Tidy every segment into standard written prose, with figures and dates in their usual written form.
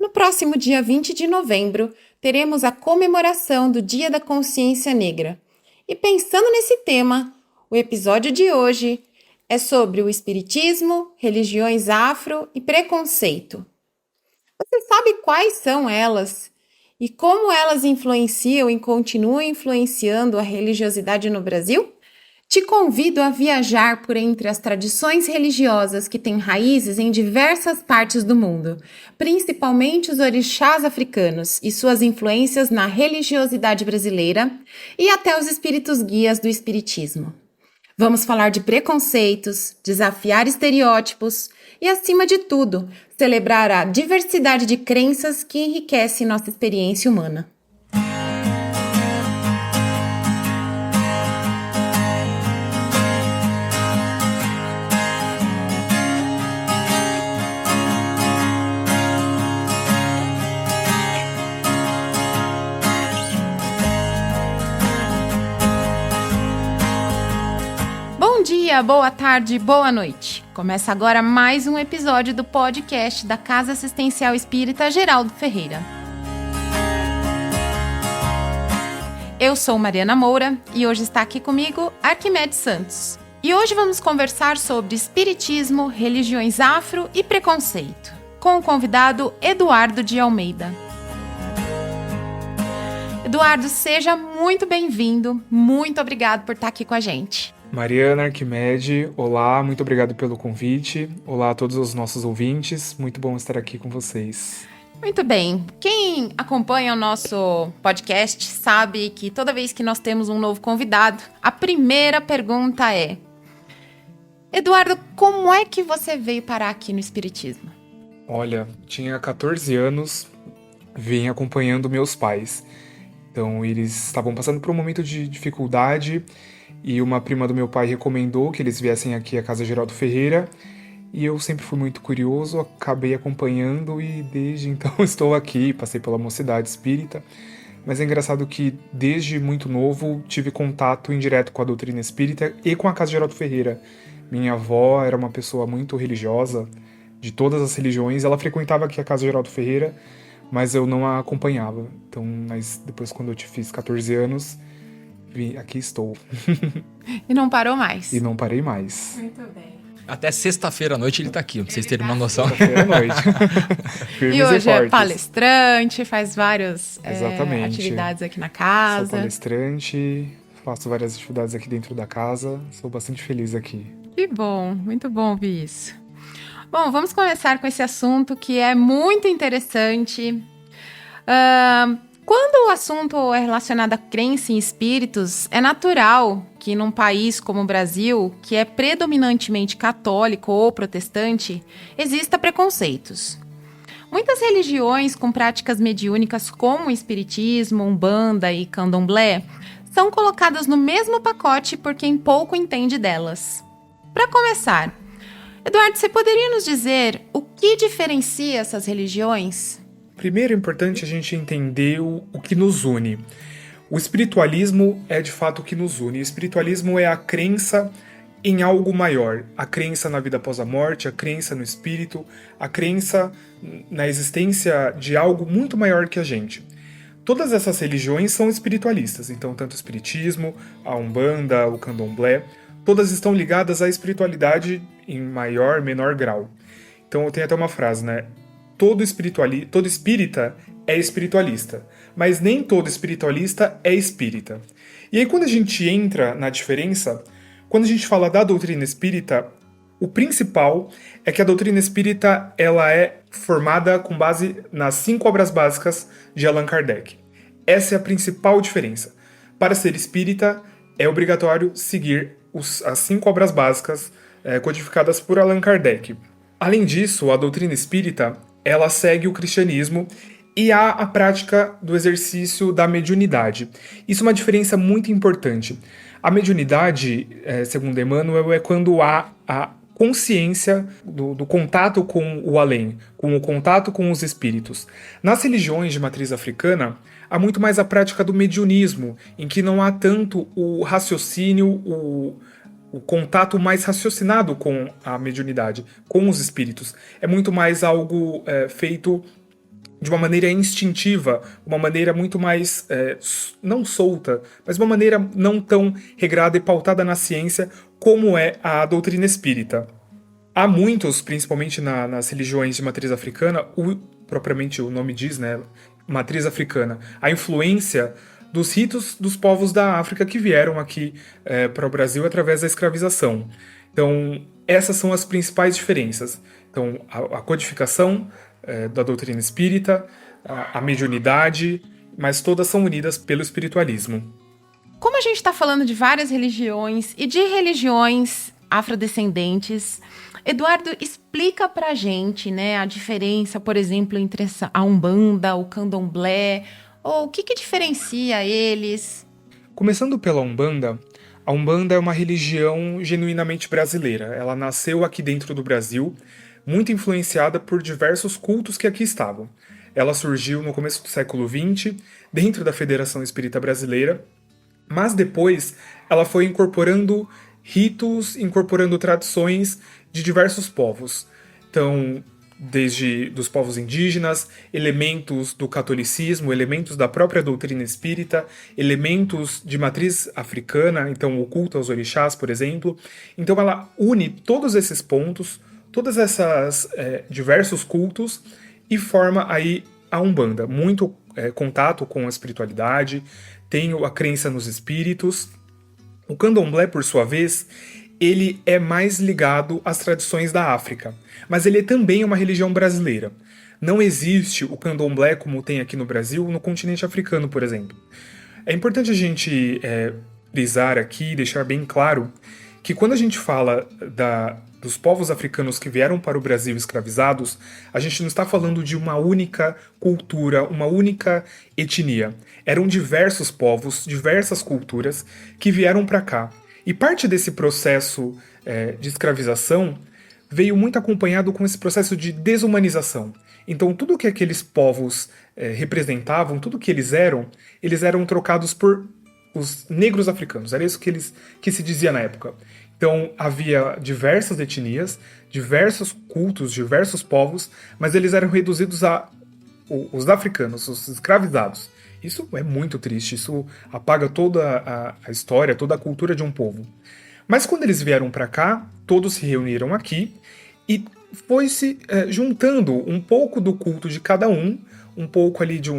No próximo dia 20 de novembro, teremos a comemoração do Dia da Consciência Negra. E pensando nesse tema, o episódio de hoje é sobre o espiritismo, religiões afro e preconceito. Você sabe quais são elas e como elas influenciam e continuam influenciando a religiosidade no Brasil? Te convido a viajar por entre as tradições religiosas que têm raízes em diversas partes do mundo, principalmente os orixás africanos e suas influências na religiosidade brasileira e até os espíritos guias do espiritismo. Vamos falar de preconceitos, desafiar estereótipos e, acima de tudo, celebrar a diversidade de crenças que enriquece nossa experiência humana. Bom dia, boa tarde, boa noite. Começa agora mais um episódio do podcast da Casa Assistencial Espírita Geraldo Ferreira. Eu sou Mariana Moura e hoje está aqui comigo Arquimedes Santos. E hoje vamos conversar sobre espiritismo, religiões afro e preconceito, com o convidado Eduardo de Almeida. Eduardo, seja muito bem-vindo, muito obrigado por estar aqui com a gente. Mariana, Arquimedes, olá, muito obrigado pelo convite. Olá a todos os nossos ouvintes, muito bom estar aqui com vocês. Muito bem, quem acompanha o nosso podcast sabe que toda vez que nós temos um novo convidado, a primeira pergunta é: Eduardo, como é que você veio parar aqui no Espiritismo? Olha, tinha 14 anos, vim acompanhando meus pais. Então eles estavam passando por um momento de dificuldade e uma prima do meu pai recomendou que eles viessem aqui à Casa Geraldo Ferreira e eu sempre fui muito curioso, acabei acompanhando e desde então estou aqui, passei pela mocidade espírita, mas é engraçado que desde muito novo tive contato indireto com a doutrina espírita e com a Casa Geraldo Ferreira. Minha avó era uma pessoa muito religiosa, de todas as religiões, ela frequentava aqui a Casa Geraldo Ferreira, mas eu não a acompanhava. Então, mas depois quando eu fiz 14 anos, aqui estou. E não parou mais? E não parei mais. Muito bem. Até sexta-feira à noite ele tá aqui, pra vocês terem uma noção. Sexta-feira à noite. E hoje é palestrante, faz várias Exatamente. Atividades aqui na casa. Sou palestrante, faço várias atividades aqui dentro da casa, sou bastante feliz aqui. Que bom, muito bom ouvir isso. Bom, vamos começar com esse assunto que é muito interessante. Quando o assunto é relacionado à crença em espíritos, é natural que num país como o Brasil, que é predominantemente católico ou protestante, exista preconceitos. Muitas religiões com práticas mediúnicas como o espiritismo, umbanda e candomblé são colocadas no mesmo pacote por quem pouco entende delas. Para começar, Eduardo, você poderia nos dizer o que diferencia essas religiões? Primeiro é importante a gente entender o que nos une. O espiritualismo é de fato o que nos une. O espiritualismo é a crença em algo maior. A crença na vida após a morte, a crença no espírito, a crença na existência de algo muito maior que a gente. Todas essas religiões são espiritualistas. Então, tanto o espiritismo, a umbanda, o candomblé, todas estão ligadas à espiritualidade em maior, menor grau. Então, eu tenho até uma frase, né? Todo espírita é espiritualista, mas nem todo espiritualista é espírita. E aí quando a gente entra na diferença, quando a gente fala da doutrina espírita, o principal é que a doutrina espírita ela é formada com base nas 5 obras básicas de Allan Kardec. Essa é a principal diferença. Para ser espírita, é obrigatório seguir as 5 obras básicas codificadas por Allan Kardec. Além disso, a doutrina espírita ela segue o cristianismo e há a prática do exercício da mediunidade. Isso é uma diferença muito importante. A mediunidade, segundo Emmanuel, é quando há a consciência do contato com o além, com o contato com os espíritos. Nas religiões de matriz africana, há muito mais a prática do mediunismo, em que não há tanto o raciocínio, o contato mais raciocinado com a mediunidade, com os espíritos. É muito mais algo feito de uma maneira instintiva, uma maneira muito mais, não solta, mas uma maneira não tão regrada e pautada na ciência como é a doutrina espírita. Há muitos, principalmente nas religiões de matriz africana, propriamente o nome diz, né, matriz africana, a influência dos ritos dos povos da África que vieram aqui para o Brasil através da escravização. Então, essas são as principais diferenças. Então, a codificação da doutrina espírita, a mediunidade, mas todas são unidas pelo espiritualismo. Como a gente está falando de várias religiões e de religiões afrodescendentes, Eduardo, explica pra gente, né, a diferença, por exemplo, entre a Umbanda, o Candomblé, ou o que diferencia eles? Começando pela Umbanda, a Umbanda é uma religião genuinamente brasileira. Ela nasceu aqui dentro do Brasil, muito influenciada por diversos cultos que aqui estavam. Ela surgiu no começo do século XX, dentro da Federação Espírita Brasileira, mas depois ela foi incorporando ritos, incorporando tradições de diversos povos. Então, desde dos povos indígenas, elementos do catolicismo, elementos da própria doutrina espírita, elementos de matriz africana, então o culto aos orixás, por exemplo. Então ela une todos esses pontos, todas essas diversos cultos e forma aí a Umbanda. Muito contato com a espiritualidade, tem a crença nos espíritos. O Candomblé, por sua vez, ele é mais ligado às tradições da África, mas ele também é uma religião brasileira. Não existe o candomblé como tem aqui no Brasil, no continente africano, por exemplo. É importante a gente frisar aqui, deixar bem claro, que quando a gente fala dos povos africanos que vieram para o Brasil escravizados, a gente não está falando de uma única cultura, uma única etnia. Eram diversos povos, diversas culturas que vieram para cá. E parte desse processo de escravização veio muito acompanhado com esse processo de desumanização. Então, tudo que aqueles povos representavam, tudo que eles eram trocados por os negros africanos. Era isso que se dizia na época. Então, havia diversas etnias, diversos cultos, diversos povos, mas eles eram reduzidos a os africanos, os escravizados. Isso é muito triste, isso apaga toda a história, toda a cultura de um povo. Mas quando eles vieram para cá, todos se reuniram aqui e foi se juntando um pouco do culto de cada um pouco ali de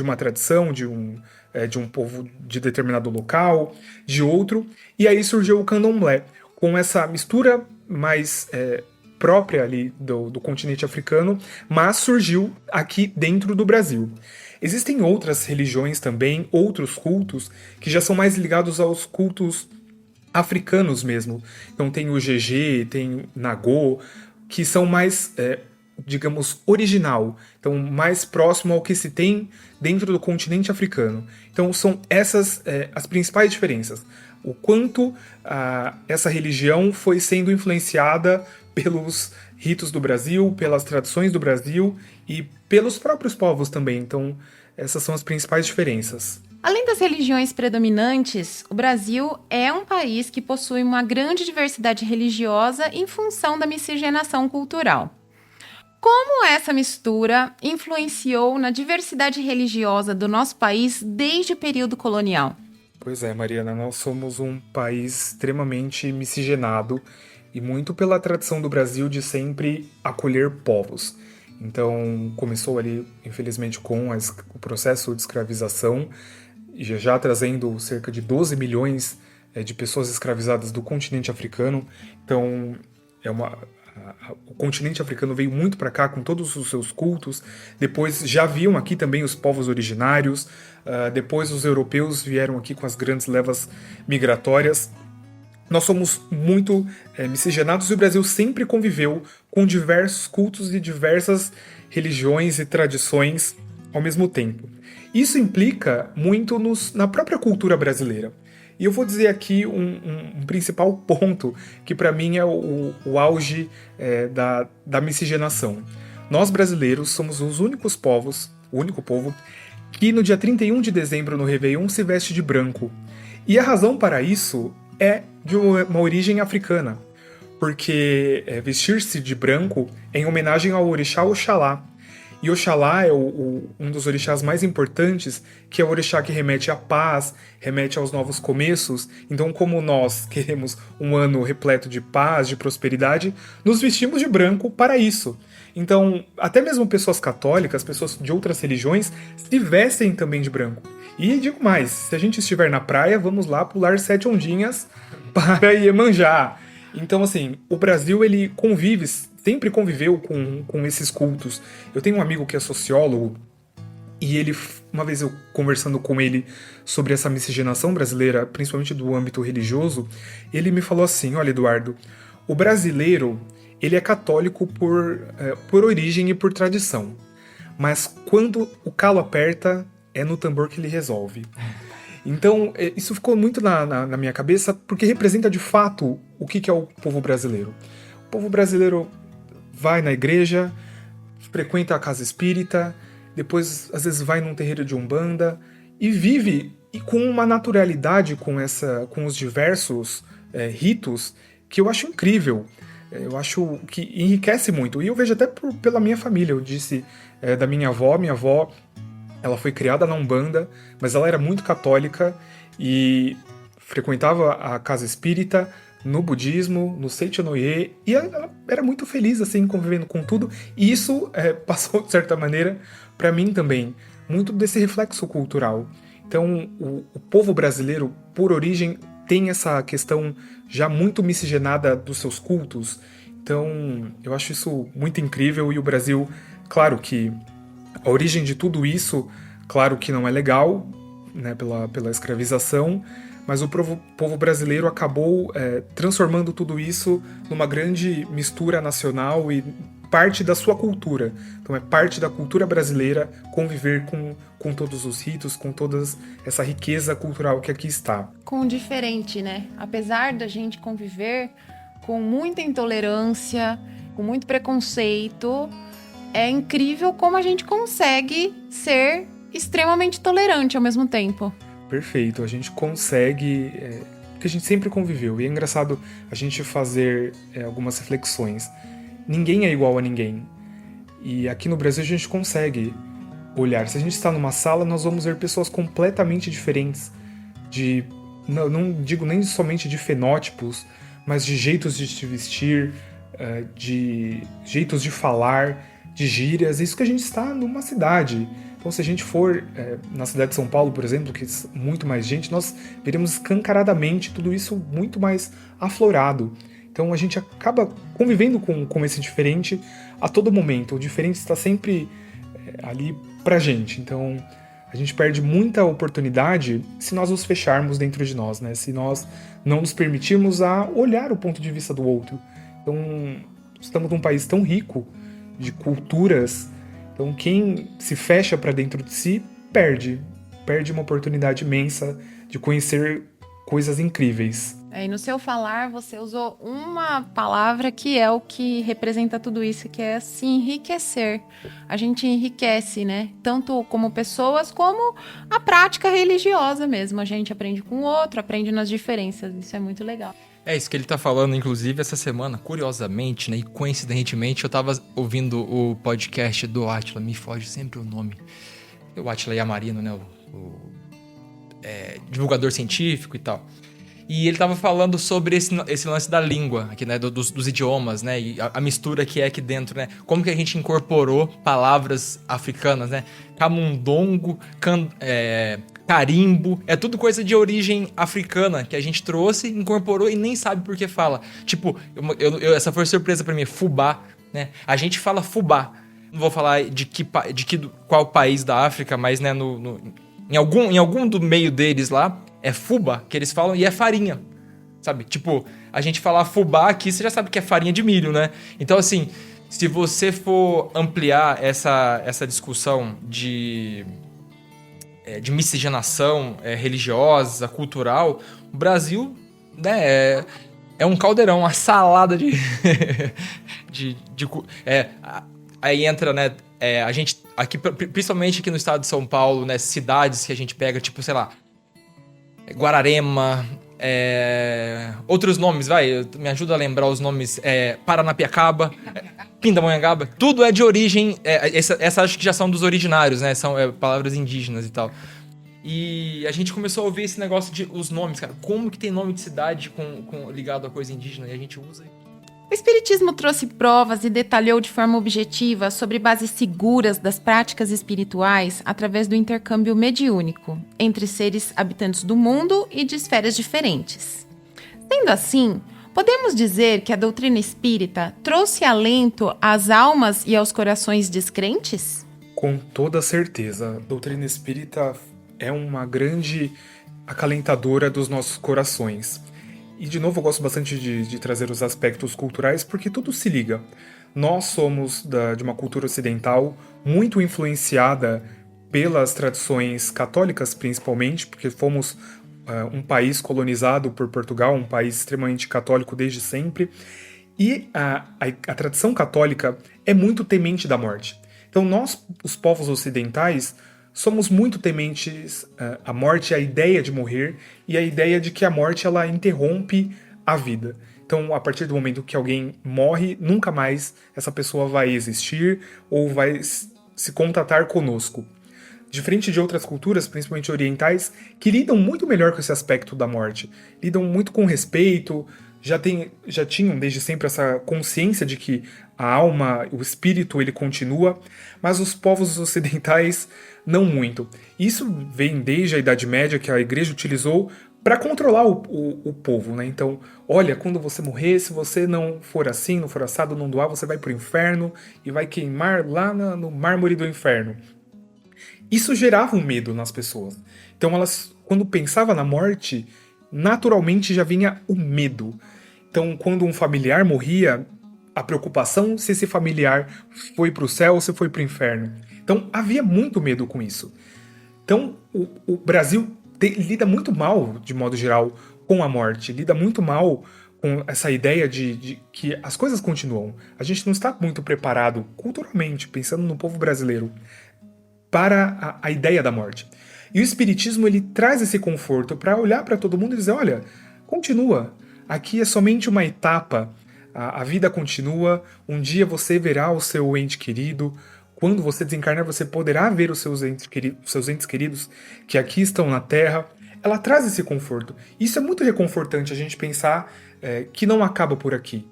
uma tradição, de um povo de determinado local, de outro, e aí surgiu o candomblé, com essa mistura mais própria ali do continente africano, mas surgiu aqui dentro do Brasil. Existem outras religiões também, outros cultos, que já são mais ligados aos cultos africanos mesmo. Então tem o Gegé, tem o Nagô, que são mais, digamos, original. Então mais próximo ao que se tem dentro do continente africano. Então são essas as principais diferenças. O quanto essa religião foi sendo influenciada pelos ritos do Brasil, pelas tradições do Brasil e pelos próprios povos também. Então, essas são as principais diferenças. Além das religiões predominantes, o Brasil é um país que possui uma grande diversidade religiosa em função da miscigenação cultural. Como essa mistura influenciou na diversidade religiosa do nosso país desde o período colonial? Pois é, Mariana, nós somos um país extremamente miscigenado e muito pela tradição do Brasil de sempre acolher povos. Então, começou ali, infelizmente, com o processo de escravização, já trazendo cerca de 12 milhões de pessoas escravizadas do continente africano. Então, o continente africano veio muito para cá com todos os seus cultos. Depois já haviam aqui também os povos originários. Depois os europeus vieram aqui com as grandes levas migratórias. Nós somos muito miscigenados e o Brasil sempre conviveu com diversos cultos e diversas religiões e tradições ao mesmo tempo. Isso implica muito na própria cultura brasileira. E eu vou dizer aqui um principal ponto que para mim é o auge da miscigenação. Nós brasileiros somos os únicos povos, o único povo, que no dia 31 de dezembro no Réveillon se veste de branco. E a razão para isso é de uma origem africana, porque vestir-se de branco é em homenagem ao orixá Oxalá. E Oxalá é um dos orixás mais importantes, que é o orixá que remete à paz, remete aos novos começos. Então, como nós queremos um ano repleto de paz, de prosperidade, nos vestimos de branco para isso. Então, até mesmo pessoas católicas, pessoas de outras religiões, se vestem também de branco. E digo mais, se a gente estiver na praia, vamos lá pular 7 ondinhas para Iemanjá. Então, assim, o Brasil, ele sempre conviveu com esses cultos. Eu tenho um amigo que é sociólogo, e ele, uma vez eu conversando com ele sobre essa miscigenação brasileira, principalmente do âmbito religioso, ele me falou assim: olha, Eduardo, o brasileiro, ele é católico por origem e por tradição. Mas quando o calo aperta, é no tambor que ele resolve. Então, isso ficou muito na minha cabeça, porque representa de fato o que é o povo brasileiro. O povo brasileiro vai na igreja, frequenta a casa espírita, depois às vezes vai num terreiro de umbanda e vive com uma naturalidade com os diversos ritos que eu acho incrível. Eu acho que enriquece muito. E eu vejo até pela minha família. Eu disse da minha avó. Minha avó, ela foi criada na Umbanda, mas ela era muito católica e frequentava a casa espírita, no budismo, no Seichonoye, e ela era muito feliz, assim, convivendo com tudo. E isso passou, de certa maneira, para mim também, muito desse reflexo cultural. Então, o povo brasileiro, por origem, tem essa questão já muito miscigenada dos seus cultos. Então, eu acho isso muito incrível. E o Brasil, claro que a origem de tudo isso, claro que não é legal, né, pela escravização, mas o povo brasileiro acabou transformando tudo isso numa grande mistura nacional e parte da sua cultura. Então é parte da cultura brasileira conviver com todos os ritos, com toda essa riqueza cultural que aqui está. Com o diferente, né? Apesar da gente conviver com muita intolerância, com muito preconceito, é incrível como a gente consegue ser extremamente tolerante ao mesmo tempo. Perfeito, a gente consegue, porque a gente sempre conviveu, e é engraçado a gente fazer algumas reflexões. Ninguém é igual a ninguém, e aqui no Brasil a gente consegue olhar. Se a gente está numa sala, nós vamos ver pessoas completamente diferentes, não digo nem somente de fenótipos, mas de jeitos de se vestir, de jeitos de falar, de gírias. Isso que a gente está numa cidade. Então, se a gente for na cidade de São Paulo, por exemplo, que é muito mais gente, nós veremos escancaradamente tudo isso muito mais aflorado. Então, a gente acaba convivendo com esse diferente a todo momento. O diferente está sempre ali pra gente. Então, a gente perde muita oportunidade se nós nos fecharmos dentro de nós, né? Se nós não nos permitirmos a olhar o ponto de vista do outro. Então, estamos num país tão rico de culturas. Então, quem se fecha para dentro de si, perde uma oportunidade imensa de conhecer coisas incríveis. E no seu falar, você usou uma palavra que é o que representa tudo isso, que é se enriquecer. A gente enriquece, né? Tanto como pessoas, como a prática religiosa mesmo. A gente aprende com o outro, aprende nas diferenças. Isso é muito legal. É isso que ele tá falando, inclusive, essa semana, curiosamente, né, e coincidentemente, eu tava ouvindo o podcast do Átila, me foge sempre o nome. O Átila Yamarino, né, divulgador científico e tal. E ele tava falando sobre esse lance da língua, aqui, né, dos idiomas, né, e a mistura que é aqui dentro, né, como que a gente incorporou palavras africanas, né, camundongo, carimbo, é tudo coisa de origem africana que a gente trouxe, incorporou e nem sabe por que fala. Tipo, essa foi surpresa pra mim, fubá, né? A gente fala fubá. Não vou falar qual país da África, mas, né, em algum do meio deles lá, é fubá que eles falam e é farinha, sabe? Tipo, a gente falar fubá aqui, você já sabe que é farinha de milho, né? Então, assim, se você for ampliar essa discussão de miscigenação religiosa, cultural, o Brasil, né, é um caldeirão, uma salada de... aí entra, né, a gente, aqui, principalmente aqui no estado de São Paulo, né, cidades que a gente pega, tipo, sei lá, Guararema, Outros nomes, me ajuda a lembrar os nomes. Paranapiacaba, Pindamonhangaba. Tudo é de origem. Essa acho que já são dos originários, né? São palavras indígenas e tal. E a gente começou a ouvir esse negócio de os nomes, cara. Como que tem nome de cidade ligado a coisa indígena? E a gente usa. O Espiritismo trouxe provas e detalhou de forma objetiva sobre bases seguras das práticas espirituais através do intercâmbio mediúnico entre seres habitantes do mundo e de esferas diferentes. Sendo assim, podemos dizer que a doutrina espírita trouxe alento às almas e aos corações descrentes? Com toda certeza, a doutrina espírita é uma grande acalentadora dos nossos corações. E, de novo, eu gosto bastante de trazer os aspectos culturais, porque tudo se liga. Nós somos de uma cultura ocidental muito influenciada pelas tradições católicas, principalmente, porque fomos um país colonizado por Portugal, um país extremamente católico desde sempre. E a tradição católica é muito temente da morte. Então, nós, os povos ocidentais, somos muito tementes à morte, à ideia de morrer e à ideia de que a morte ela interrompe a vida. Então, a partir do momento que alguém morre, nunca mais essa pessoa vai existir ou vai se contatar conosco. Diferente de outras culturas, principalmente orientais, que lidam muito melhor com esse aspecto da morte. Lidam muito com respeito, já tinham desde sempre essa consciência de que a alma, o espírito, ele continua, mas os povos ocidentais não muito. Isso vem desde a Idade Média, que a igreja utilizou para controlar o povo, né? Então, olha, quando você morrer, se você não for assim, não for assado, não doar, você vai pro inferno e vai queimar lá no mármore do inferno. Isso gerava um medo nas pessoas. Então, elas, quando pensavam na morte, naturalmente já vinha o medo. Então, quando um familiar morria, a preocupação se esse familiar foi para o céu ou se foi para o inferno. Então, havia muito medo com isso. Então, o Brasil lida muito mal, de modo geral, com a morte. Lida muito mal com essa ideia de que as coisas continuam. A gente não está muito preparado, culturalmente, pensando no povo brasileiro, para a ideia da morte. E o Espiritismo, ele traz esse conforto para olhar para todo mundo e dizer, olha, continua. Aqui é somente uma etapa. A vida continua. Um dia você verá o seu ente querido. Quando você desencarnar, você poderá ver os seus entes queridos que aqui estão na Terra. Ela traz esse conforto. Isso é muito reconfortante a gente pensar que não acaba por aqui.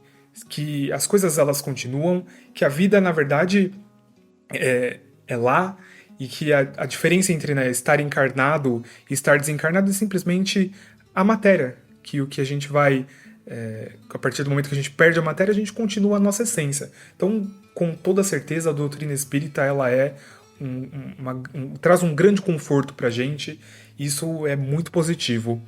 Que as coisas elas continuam. Que a vida, na verdade, é lá. E que a diferença entre estar encarnado e estar desencarnado é simplesmente a matéria. Que o que a gente vai... a partir do momento que a gente perde a matéria, a gente continua a nossa essência. Então, com toda certeza, a doutrina espírita ela traz um grande conforto pra gente. Isso é muito positivo.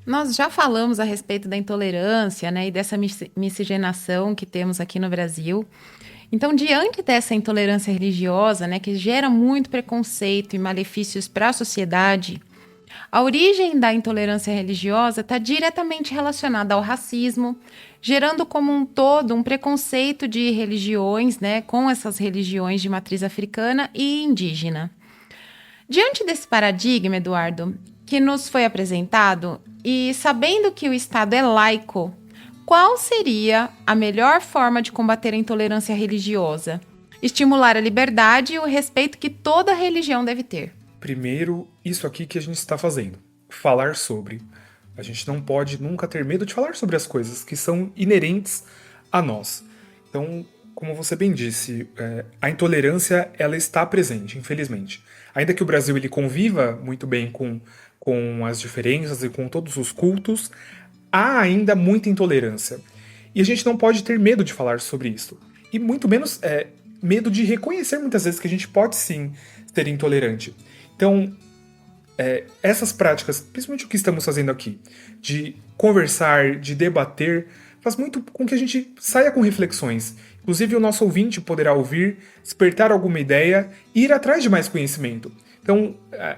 Nós já falamos a respeito da intolerância, né, e dessa miscigenação que temos aqui no Brasil. Então, diante dessa intolerância religiosa, né, que gera muito preconceito e malefícios para a sociedade, a origem da intolerância religiosa está diretamente relacionada ao racismo, gerando como um todo um preconceito de religiões, né, com essas religiões de matriz africana e indígena. Diante desse paradigma, Eduardo, que nos foi apresentado, e sabendo que o Estado é laico, qual seria a melhor forma de combater a intolerância religiosa? Estimular a liberdade e o respeito que toda religião deve ter. Primeiro, isso aqui que a gente está fazendo. Falar sobre. A gente não pode nunca ter medo de falar sobre as coisas que são inerentes a nós. Então, como você bem disse, a intolerância ela está presente, infelizmente. Ainda que o Brasil ele conviva muito bem com as diferenças e com todos os cultos, há ainda muita intolerância. E a gente não pode ter medo de falar sobre isso. E muito menos medo de reconhecer muitas vezes que a gente pode sim ser intolerante. Então, essas práticas, principalmente o que estamos fazendo aqui, de conversar, de debater, faz muito com que a gente saia com reflexões. Inclusive o nosso ouvinte poderá ouvir, despertar alguma ideia e ir atrás de mais conhecimento. Então,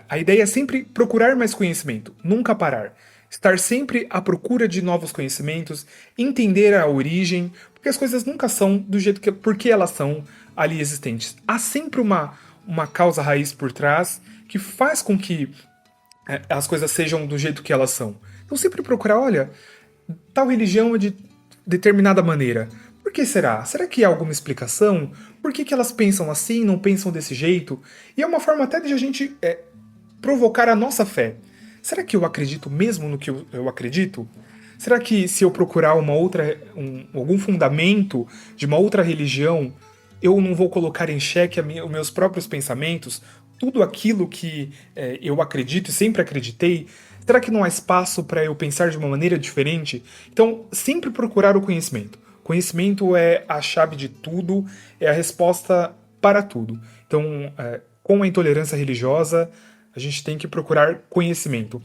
a ideia é sempre procurar mais conhecimento, nunca parar. Estar sempre à procura de novos conhecimentos, entender a origem, porque as coisas nunca são do jeito que porque elas são ali existentes. Há sempre uma causa raiz por trás que faz com que as coisas sejam do jeito que elas são. Então sempre procurar, olha, tal religião é de determinada maneira. Por que será? Será que há alguma explicação? Por que elas pensam assim, não pensam desse jeito? E é uma forma até de a gente provocar a nossa fé. Será que eu acredito mesmo no que eu acredito? Será que se eu procurar algum fundamento de uma outra religião, eu não vou colocar em xeque os meus próprios pensamentos? Tudo aquilo que eu acredito e sempre acreditei? Será que não há espaço para eu pensar de uma maneira diferente? Então, sempre procurar o conhecimento. Conhecimento é a chave de tudo, é a resposta para tudo. Então, com a intolerância religiosa, a gente tem que procurar conhecimento.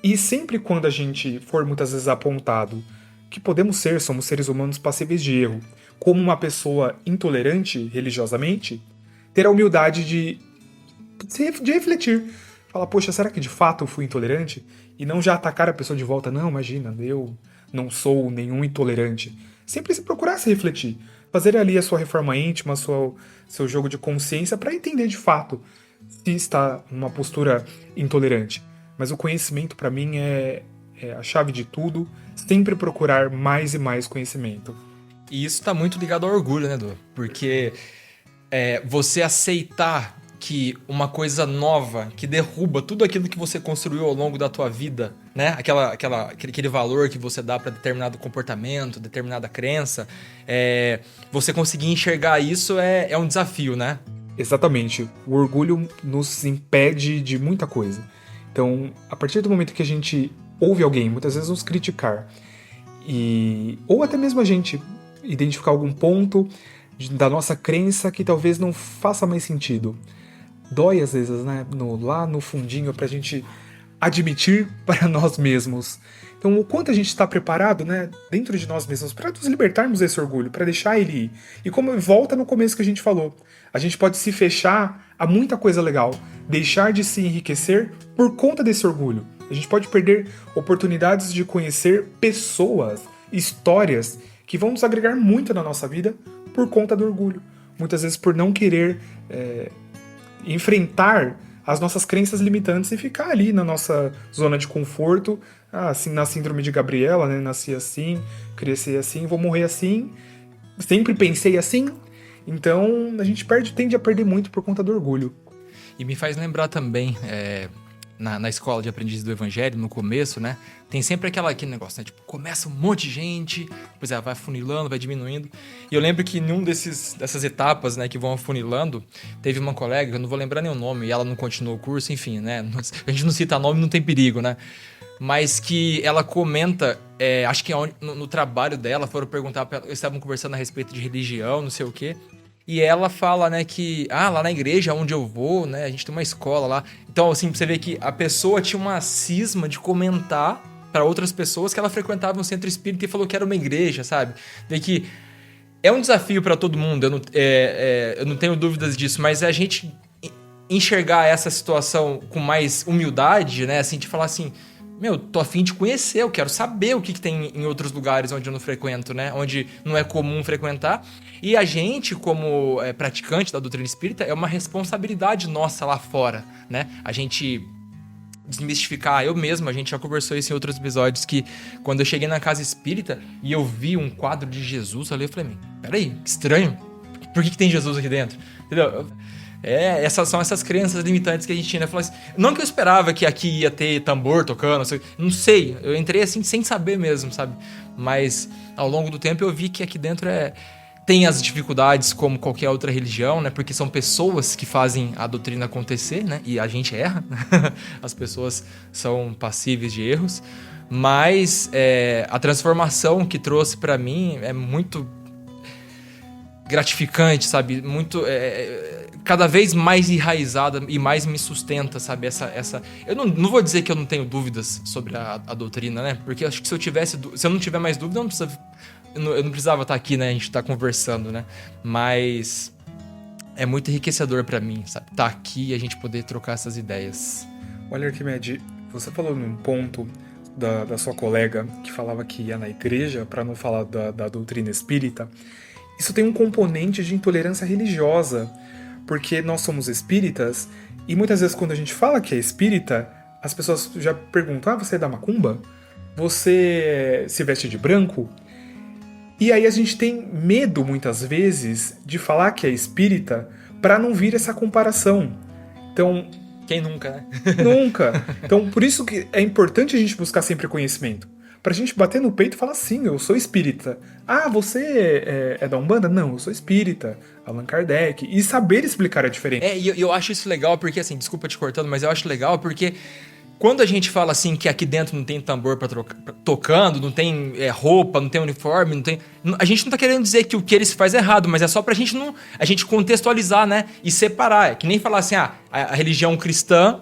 E sempre quando a gente for muitas vezes apontado que somos seres humanos passíveis de erro, como uma pessoa intolerante religiosamente, ter a humildade de refletir. Falar, poxa, será que de fato eu fui intolerante? E não já atacar a pessoa de volta. Não, imagina, eu não sou nenhum intolerante. Sempre se procurar se refletir. Fazer ali a sua reforma íntima, seu jogo de consciência para entender de fato se está numa postura intolerante. Mas o conhecimento, para mim, é a chave de tudo. Sempre procurar mais e mais conhecimento. E isso tá muito ligado ao orgulho, né, Edu? Porque você aceitar que uma coisa nova, que derruba tudo aquilo que você construiu ao longo da tua vida, né? Aquele valor que você dá para determinado comportamento, determinada crença, você conseguir enxergar isso é um desafio, né? Exatamente. O orgulho nos impede de muita coisa. Então, a partir do momento que a gente ouve alguém, muitas vezes nos criticar, ou até mesmo a gente identificar algum ponto da nossa crença que talvez não faça mais sentido, dói às vezes, né? Lá no fundinho, pra gente admitir para nós mesmos. Então, o quanto a gente está preparado, né, dentro de nós mesmos, para nos libertarmos desse orgulho, para deixar ele ir. E como volta no começo que a gente falou, a gente pode se fechar a muita coisa legal, deixar de se enriquecer por conta desse orgulho. A gente pode perder oportunidades de conhecer pessoas, histórias que vão nos agregar muito na nossa vida por conta do orgulho. Muitas vezes por não querer enfrentar as nossas crenças limitantes e ficar ali na nossa zona de conforto, assim, na síndrome de Gabriela, né? Nasci assim, cresci assim, vou morrer assim, sempre pensei assim. Então a gente tende a perder muito por conta do orgulho. E me faz lembrar também, na escola de aprendiz do evangelho, no começo, né? Tem sempre aquele negócio, né? Tipo, começa um monte de gente, depois ela vai afunilando, vai diminuindo. E eu lembro que em dessas etapas, né, que vão afunilando, teve uma colega, eu não vou lembrar nem o nome, e ela não continuou o curso, enfim, né? A gente não cita nome, não tem perigo, né? Mas que ela comenta, acho que no trabalho dela, foram perguntar pra ela, eles estavam conversando a respeito de religião, não sei o quê. E ela fala, né, que lá na igreja onde eu vou, né, a gente tem uma escola lá. Então, assim, você vê que a pessoa tinha uma cisma de comentar para outras pessoas que ela frequentava um centro espírita e falou que era uma igreja, sabe? Daí que é um desafio para todo mundo, eu não tenho dúvidas disso, mas é a gente enxergar essa situação com mais humildade, né, assim, de falar assim, tô a fim de conhecer, eu quero saber o que tem em outros lugares onde eu não frequento, né? Onde não é comum frequentar. E a gente, como praticante da doutrina espírita, é uma responsabilidade nossa lá fora, né? A gente desmistificar, a gente já conversou isso em outros episódios, que quando eu cheguei na casa espírita e eu vi um quadro de Jesus ali, eu falei, peraí, que estranho. Por que tem Jesus aqui dentro? Entendeu? Essas são essas crenças limitantes que a gente tinha, né? Assim, não que eu esperava que aqui ia ter tambor tocando, não sei, eu entrei assim sem saber mesmo, sabe? Mas ao longo do tempo eu vi que aqui dentro tem as dificuldades como qualquer outra religião, né? Porque são pessoas que fazem a doutrina acontecer, né? E a gente erra, as pessoas são passíveis de erros, mas a transformação que trouxe pra mim é muito gratificante, sabe? Muito cada vez mais enraizada e mais me sustenta, sabe? Eu não vou dizer que eu não tenho dúvidas sobre a doutrina, né? Porque eu acho que se eu não tiver mais dúvida, eu não precisava estar aqui, né? A gente tá conversando, né? Mas é muito enriquecedor pra mim, sabe? Tá aqui e a gente poder trocar essas ideias. Olha, Arquimede, você falou num ponto da sua colega que falava que ia na igreja, para não falar da doutrina espírita. Isso tem um componente de intolerância religiosa, porque nós somos espíritas e muitas vezes quando a gente fala que é espírita, as pessoas já perguntam, você é da macumba? você se veste de branco. E aí a gente tem medo, muitas vezes, de falar que é espírita para não vir essa comparação. Então, Quem nunca, né? nunca. Então, por isso que é importante a gente buscar sempre conhecimento. Pra gente bater no peito e falar, sim, eu sou espírita. Ah, você é da Umbanda? Não, eu sou espírita. Allan Kardec. E saber explicar a diferença. E eu acho isso legal porque, assim, desculpa te cortando, mas eu acho legal porque quando a gente fala assim que aqui dentro não tem tambor tocando, não tem roupa, não tem uniforme, não tem... A gente não tá querendo dizer que o que eles fazem é errado, mas é só pra gente não... A gente contextualizar, né? E separar. É que nem falar assim, a religião cristã...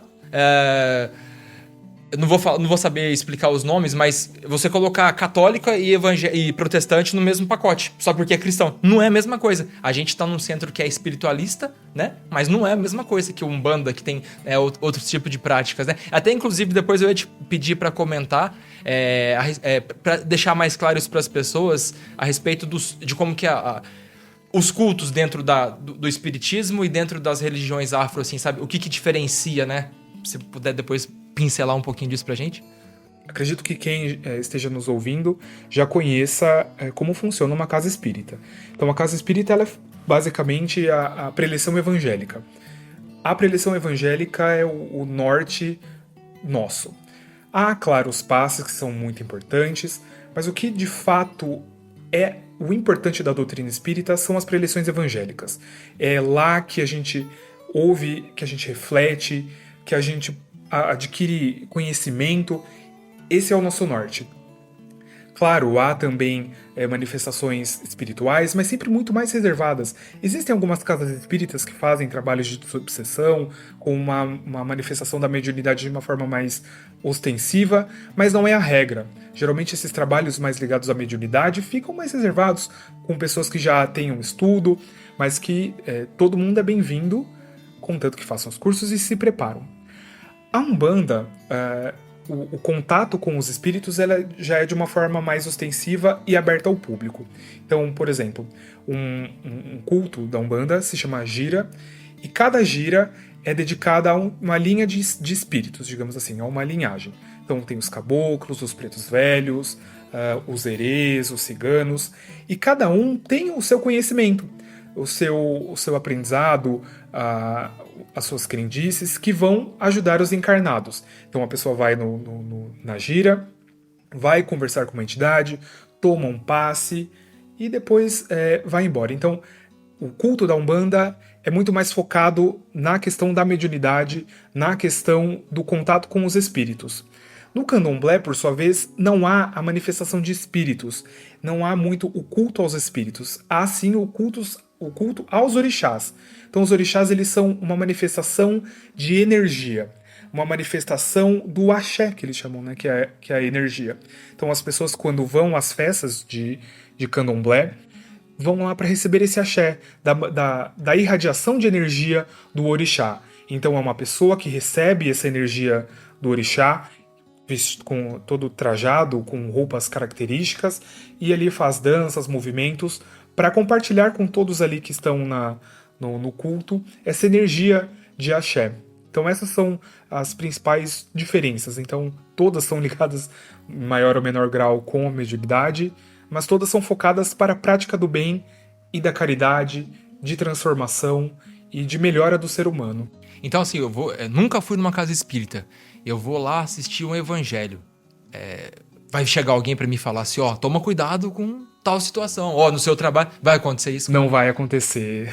Eu não vou saber explicar os nomes, mas você colocar católica e protestante no mesmo pacote, só porque é cristão. Não é a mesma coisa. A gente tá num centro que é espiritualista, né? Mas não é a mesma coisa que Umbanda, que tem outros tipos de práticas, né? Até, inclusive, depois eu ia te pedir pra comentar, pra deixar mais claro isso pras pessoas, a respeito de como que os cultos dentro do espiritismo e dentro das religiões afro, assim, sabe? O que diferencia, né? Se puder depois pincelar um pouquinho disso pra gente. Acredito que quem esteja nos ouvindo já conheça como funciona uma casa espírita. Então, a casa espírita ela é basicamente a preleção evangélica. A preleção evangélica é o norte nosso. Há, claro, os passes que são muito importantes, mas o que de fato é o importante da doutrina espírita são as preleções evangélicas. É lá que a gente ouve, que a gente reflete, que a gente adquire conhecimento. Esse é o nosso norte. Claro, há também manifestações espirituais, mas sempre muito mais reservadas. Existem algumas casas espíritas que fazem trabalhos de obsessão, com uma manifestação da mediunidade de uma forma mais ostensiva, mas não é a regra. Geralmente esses trabalhos mais ligados à mediunidade ficam mais reservados, com pessoas que já tenham estudo, mas que todo mundo é bem-vindo, contanto que façam os cursos e se preparam. A Umbanda, o contato com os espíritos ela já é de uma forma mais ostensiva e aberta ao público. Então, por exemplo, um culto da Umbanda se chama gira, e cada gira é dedicada a uma linha de espíritos, digamos assim, a uma linhagem. Então tem os caboclos, os pretos velhos, os herês, os ciganos, e cada um tem o seu conhecimento, o seu aprendizado, as suas crendices que vão ajudar os encarnados. Então a pessoa vai na gira, vai conversar com uma entidade, toma um passe e depois vai embora. Então o culto da Umbanda é muito mais focado na questão da mediunidade, na questão do contato com os espíritos. No candomblé, por sua vez, não há a manifestação de espíritos, não há muito o culto aos espíritos, há sim o culto aos orixás. Então os orixás eles são uma manifestação de energia, uma manifestação do axé, que eles chamam, né, que é a energia. Então as pessoas quando vão às festas de candomblé, vão lá para receber esse axé, da irradiação de energia do orixá. Então é uma pessoa que recebe essa energia do orixá, com todo trajado, com roupas características, e ali faz danças, movimentos, para compartilhar com todos ali que estão no culto essa energia de axé. Então essas são as principais diferenças. Então todas são ligadas em maior ou menor grau com a mediunidade, mas todas são focadas para a prática do bem e da caridade, de transformação e de melhora do ser humano. Então, assim, eu nunca fui numa casa espírita. Eu vou lá assistir um evangelho. Vai chegar alguém pra me falar assim, toma cuidado com tal situação. No seu trabalho, vai acontecer isso? Não vai acontecer.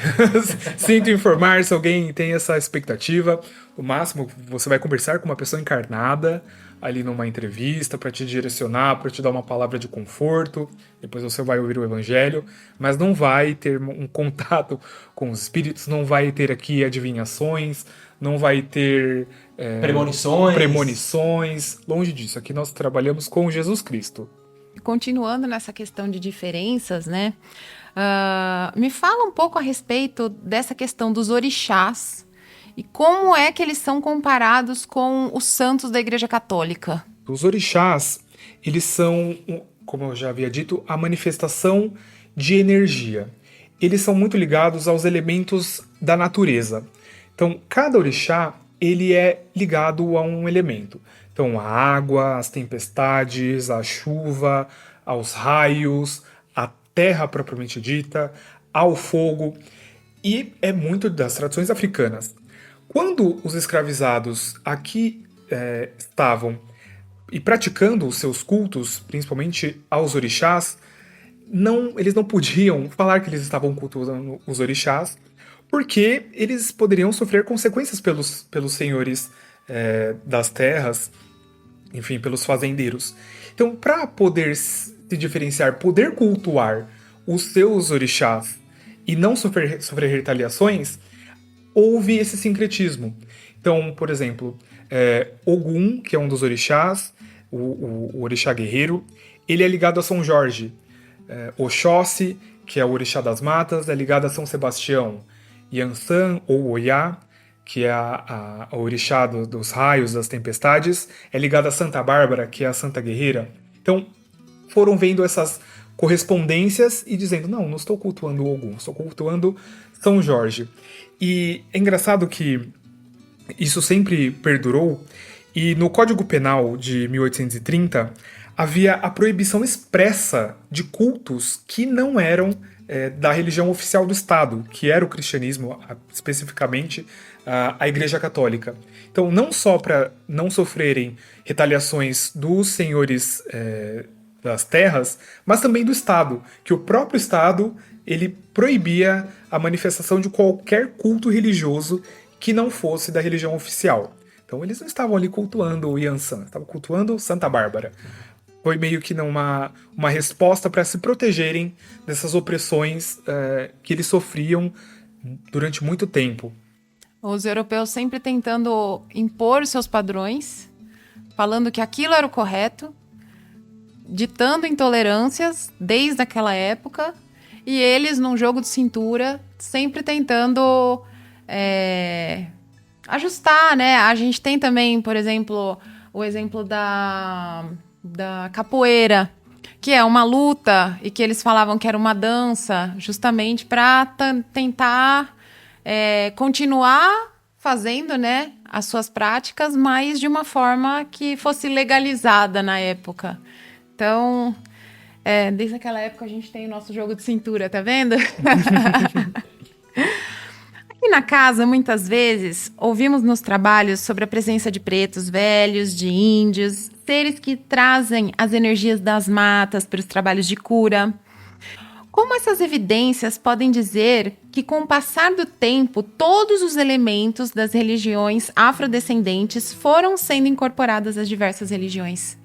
Sinto informar, se alguém tem essa expectativa, o máximo, você vai conversar com uma pessoa encarnada, ali numa entrevista, para te direcionar, para te dar uma palavra de conforto, depois você vai ouvir o evangelho, mas não vai ter um contato com os espíritos, não vai ter aqui adivinhações, não vai ter premonições, longe disso. Aqui nós trabalhamos com Jesus Cristo. Continuando nessa questão de diferenças, né? Me fala um pouco a respeito dessa questão dos orixás e como é que eles são comparados com os santos da Igreja Católica. Os orixás, eles são, como eu já havia dito, a manifestação de energia. Eles são muito ligados aos elementos da natureza. Então, cada orixá, ele é ligado a um elemento. Então, a água, as tempestades, a chuva, aos raios, a terra propriamente dita, ao fogo. E é muito das tradições africanas. Quando os escravizados aqui estavam e praticando os seus cultos, principalmente aos orixás, eles não podiam falar que eles estavam cultuando os orixás, porque eles poderiam sofrer consequências pelos senhores das terras, enfim, pelos fazendeiros. Então, para poder se diferenciar, poder cultuar os seus orixás e não sofrer retaliações, houve esse sincretismo. Então, por exemplo, Ogum, que é um dos orixás, o orixá guerreiro, ele é ligado a São Jorge. Oxóssi, que é o orixá das matas, é ligado a São Sebastião. Yansan, ou Oyá, que é a orixá dos raios, das tempestades, é ligado a Santa Bárbara, que é a Santa Guerreira. Então, foram vendo essas correspondências e dizendo, não estou cultuando Ogum, estou cultuando São Jorge. E é engraçado que isso sempre perdurou, e no Código Penal de 1830 havia a proibição expressa de cultos que não eram da religião oficial do Estado, que era o cristianismo, especificamente a Igreja Católica. Então, não só para não sofrerem retaliações dos senhores das terras, mas também do Estado, que o próprio Estado ele proibia a manifestação de qualquer culto religioso que não fosse da religião oficial. Então eles não estavam ali cultuando o Yansan, estavam cultuando Santa Bárbara. Foi meio que uma resposta para se protegerem dessas opressões que eles sofriam durante muito tempo. Os europeus sempre tentando impor seus padrões, falando que aquilo era o correto, ditando intolerâncias desde aquela época, e eles, num jogo de cintura, sempre tentando ajustar, né? A gente tem também, por exemplo, o exemplo da capoeira, que é uma luta e que eles falavam que era uma dança, justamente para tentar continuar fazendo, né, as suas práticas, mas de uma forma que fosse legalizada na época. Então, desde aquela época a gente tem o nosso jogo de cintura, tá vendo? Aqui na casa, muitas vezes, ouvimos nos trabalhos sobre a presença de pretos velhos, de índios, seres que trazem as energias das matas para os trabalhos de cura. Como essas evidências podem dizer que, com o passar do tempo, todos os elementos das religiões afrodescendentes foram sendo incorporados às diversas religiões?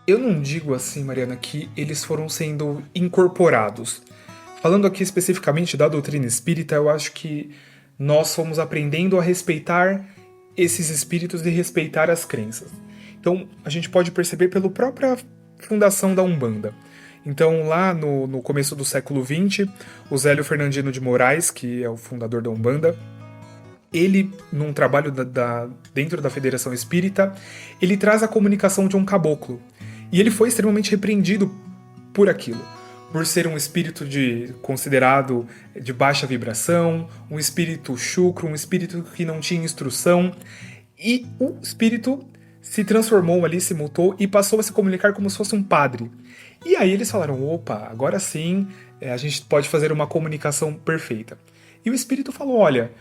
Eu não digo assim, Mariana, que eles foram sendo incorporados. Falando aqui especificamente da doutrina espírita, eu acho que nós fomos aprendendo a respeitar esses espíritos e respeitar as crenças. Então, a gente pode perceber pela própria fundação da Umbanda. Então, lá no começo do século XX, o Zélio Fernandino de Moraes, que é o fundador da Umbanda, ele, num trabalho dentro da Federação Espírita, ele traz a comunicação de um caboclo. E ele foi extremamente repreendido por aquilo. Por ser um espírito considerado de baixa vibração, um espírito chucro, um espírito que não tinha instrução. E o espírito se transformou ali, se mutou e passou a se comunicar como se fosse um padre. E aí eles falaram, opa, agora sim a gente pode fazer uma comunicação perfeita. E o espírito falou, olha,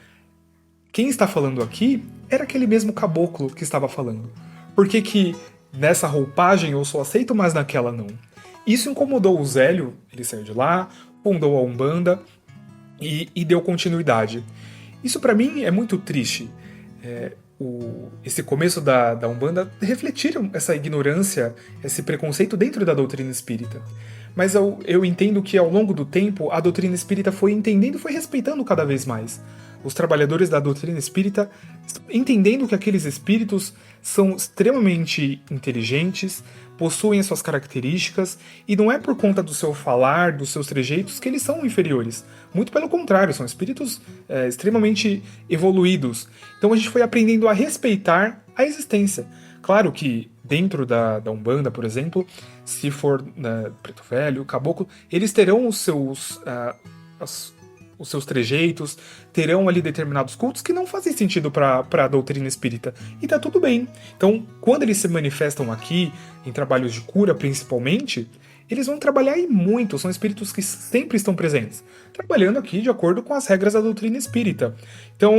quem está falando aqui era aquele mesmo caboclo que estava falando. Por que nessa roupagem eu só aceito, mas naquela não? Isso incomodou o Zélio, ele saiu de lá, fundou a Umbanda e deu continuidade. Isso para mim é muito triste. Esse começo da Umbanda refletiram essa ignorância, esse preconceito dentro da doutrina espírita. Mas eu entendo que ao longo do tempo a doutrina espírita foi entendendo e foi respeitando cada vez mais. Os trabalhadores da doutrina espírita entendendo que aqueles espíritos são extremamente inteligentes, possuem as suas características, e não é por conta do seu falar, dos seus trejeitos, que eles são inferiores. Muito pelo contrário, são espíritos extremamente evoluídos. Então a gente foi aprendendo a respeitar a existência. Claro que dentro da Umbanda, por exemplo, se for Preto Velho, Caboclo, eles terão os os seus trejeitos, terão ali determinados cultos que não fazem sentido para a doutrina espírita. E tá tudo bem. Então, quando eles se manifestam aqui, em trabalhos de cura principalmente, eles vão trabalhar e muito, são espíritos que sempre estão presentes, trabalhando aqui de acordo com as regras da doutrina espírita. Então,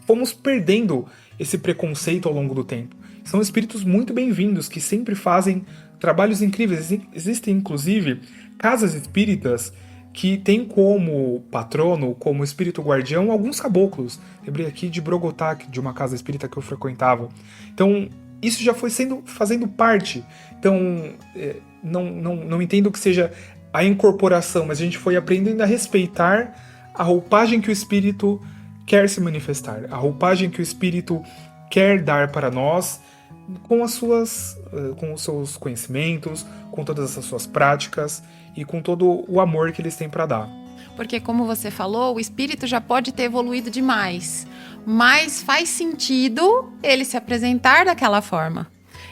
fomos perdendo esse preconceito ao longo do tempo. São espíritos muito bem-vindos, que sempre fazem trabalhos incríveis. Existem, inclusive, casas espíritas que têm como patrono, como espírito guardião, alguns caboclos. Lembrei aqui de Brogotá, de uma casa espírita que eu frequentava. Então, isso já foi fazendo parte. Então, não entendo que seja a incorporação, mas a gente foi aprendendo a respeitar a roupagem que o espírito quer se manifestar, a roupagem que o espírito quer dar para nós, com os seus conhecimentos, com todas as suas práticas e com todo o amor que eles têm para dar. Porque, como você falou, o espírito já pode ter evoluído demais, mas faz sentido ele se apresentar daquela forma.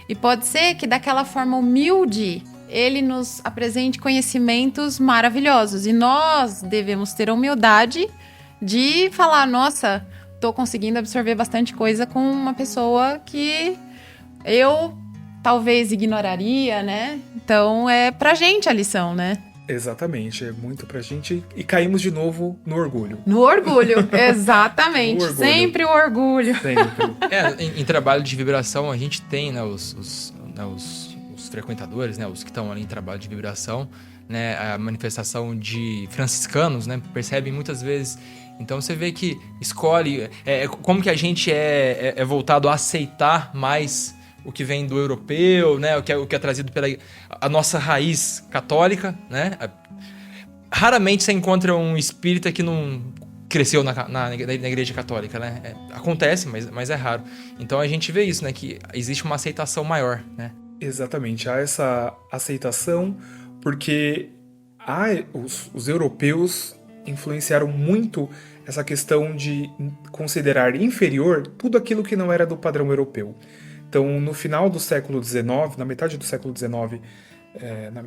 E pode ser que daquela forma humilde ele nos apresente conhecimentos maravilhosos. E nós devemos ter a humildade de falar, nossa, tô conseguindo absorver bastante coisa com uma pessoa que eu talvez ignoraria, né? Então é pra gente a lição, né? Exatamente, é muito pra gente. E caímos de novo no orgulho. No orgulho, exatamente. No orgulho. Sempre o orgulho. Sempre. Em trabalho de vibração, a gente tem, né, os frequentadores, né, os que estão ali em trabalho de vibração, né, a manifestação de franciscanos, né, percebem muitas vezes. Então você vê que escolhe, como que a gente é voltado a aceitar mais o que vem do europeu, né, o que é trazido pela a nossa raiz católica, né? Raramente você encontra um espírita que não cresceu na igreja católica, né? Acontece, mas é raro. Então a gente vê isso, né, que existe uma aceitação maior, né? Exatamente, há essa aceitação porque os europeus influenciaram muito essa questão de considerar inferior tudo aquilo que não era do padrão europeu. Então, no final do século XIX, na metade do século XIX,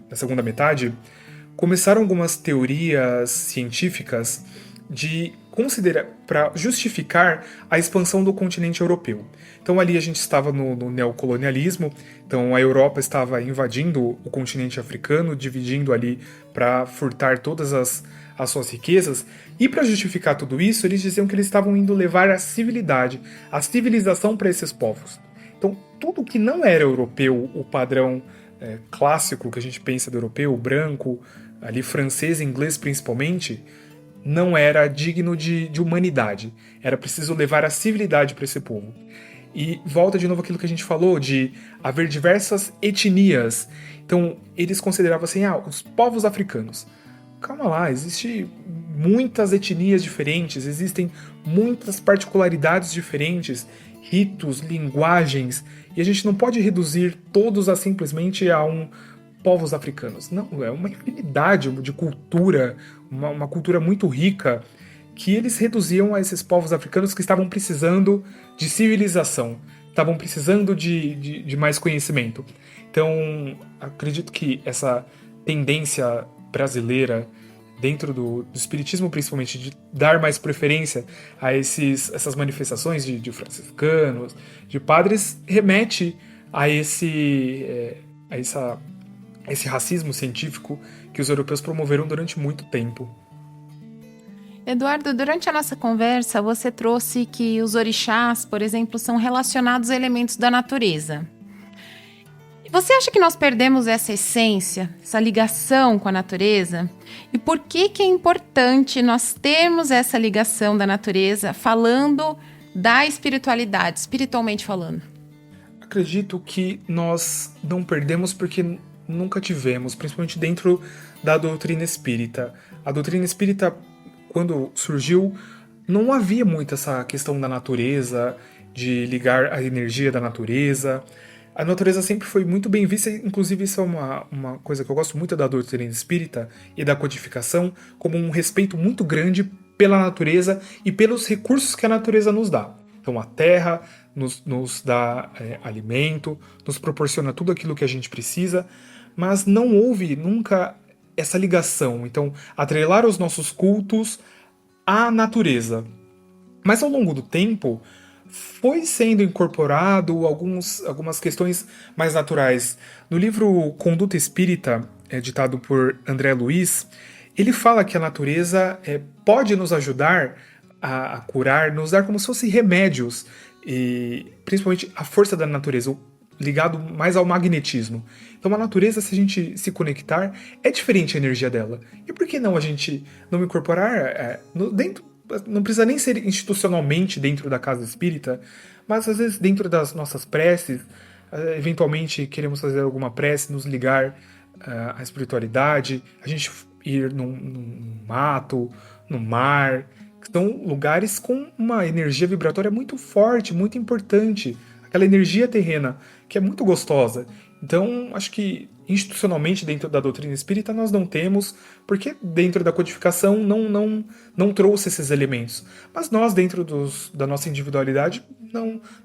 na segunda metade, começaram algumas teorias científicas de considerar, para justificar a expansão do continente europeu. Então, ali a gente estava no neocolonialismo, então a Europa estava invadindo o continente africano, dividindo ali para furtar todas as suas riquezas, e para justificar tudo isso, eles diziam que eles estavam indo levar a civilidade, a civilização para esses povos. Então, tudo que não era europeu, o padrão clássico que a gente pensa do europeu, branco, ali francês e inglês principalmente, não era digno de humanidade. Era preciso levar a civilidade para esse povo. E volta de novo aquilo que a gente falou, de haver diversas etnias. Então, eles consideravam assim, os povos africanos. Calma lá, existem muitas etnias diferentes, existem muitas particularidades diferentes, ritos, linguagens, e a gente não pode reduzir todos a simplesmente a povos africanos. Não, é uma infinidade de cultura, uma cultura muito rica, que eles reduziam a esses povos africanos que estavam precisando de civilização, estavam precisando de mais conhecimento. Então, acredito que essa tendência brasileira, dentro do espiritismo principalmente, de dar mais preferência a essas manifestações de franciscanos, de padres, remete a esse racismo científico que os europeus promoveram durante muito tempo. Eduardo, durante a nossa conversa, você trouxe que os orixás, por exemplo, são relacionados a elementos da natureza. Você acha que nós perdemos essa essência, essa ligação com a natureza? E por que é importante nós termos essa ligação da natureza falando da espiritualidade, espiritualmente falando? Acredito que nós não perdemos porque nunca tivemos, principalmente dentro da doutrina espírita. A doutrina espírita, quando surgiu, não havia muito essa questão da natureza, de ligar a energia da natureza. A natureza sempre foi muito bem vista, inclusive isso é uma coisa que eu gosto muito da doutrina espírita e da codificação, como um respeito muito grande pela natureza e pelos recursos que a natureza nos dá. Então a terra nos dá alimento, nos proporciona tudo aquilo que a gente precisa, mas não houve nunca essa ligação. Então, atrelar os nossos cultos à natureza. Mas ao longo do tempo, foi sendo incorporado algumas questões mais naturais. No livro Conduta Espírita, editado por André Luiz, ele fala que a natureza pode nos ajudar a curar, nos dar como se fossem remédios, e principalmente a força da natureza, ligado mais ao magnetismo. Então a natureza, se a gente se conectar, é diferente a energia dela. E por que não a gente não incorporar dentro? Não precisa nem ser institucionalmente dentro da casa espírita, mas às vezes dentro das nossas preces, eventualmente queremos fazer alguma prece, nos ligar à espiritualidade, a gente ir num mato, no mar, que são lugares com uma energia vibratória muito forte, muito importante, aquela energia terrena que é muito gostosa. Então, acho que institucionalmente dentro da doutrina espírita nós não temos, porque dentro da codificação não trouxe esses elementos. Mas nós, dentro da nossa individualidade,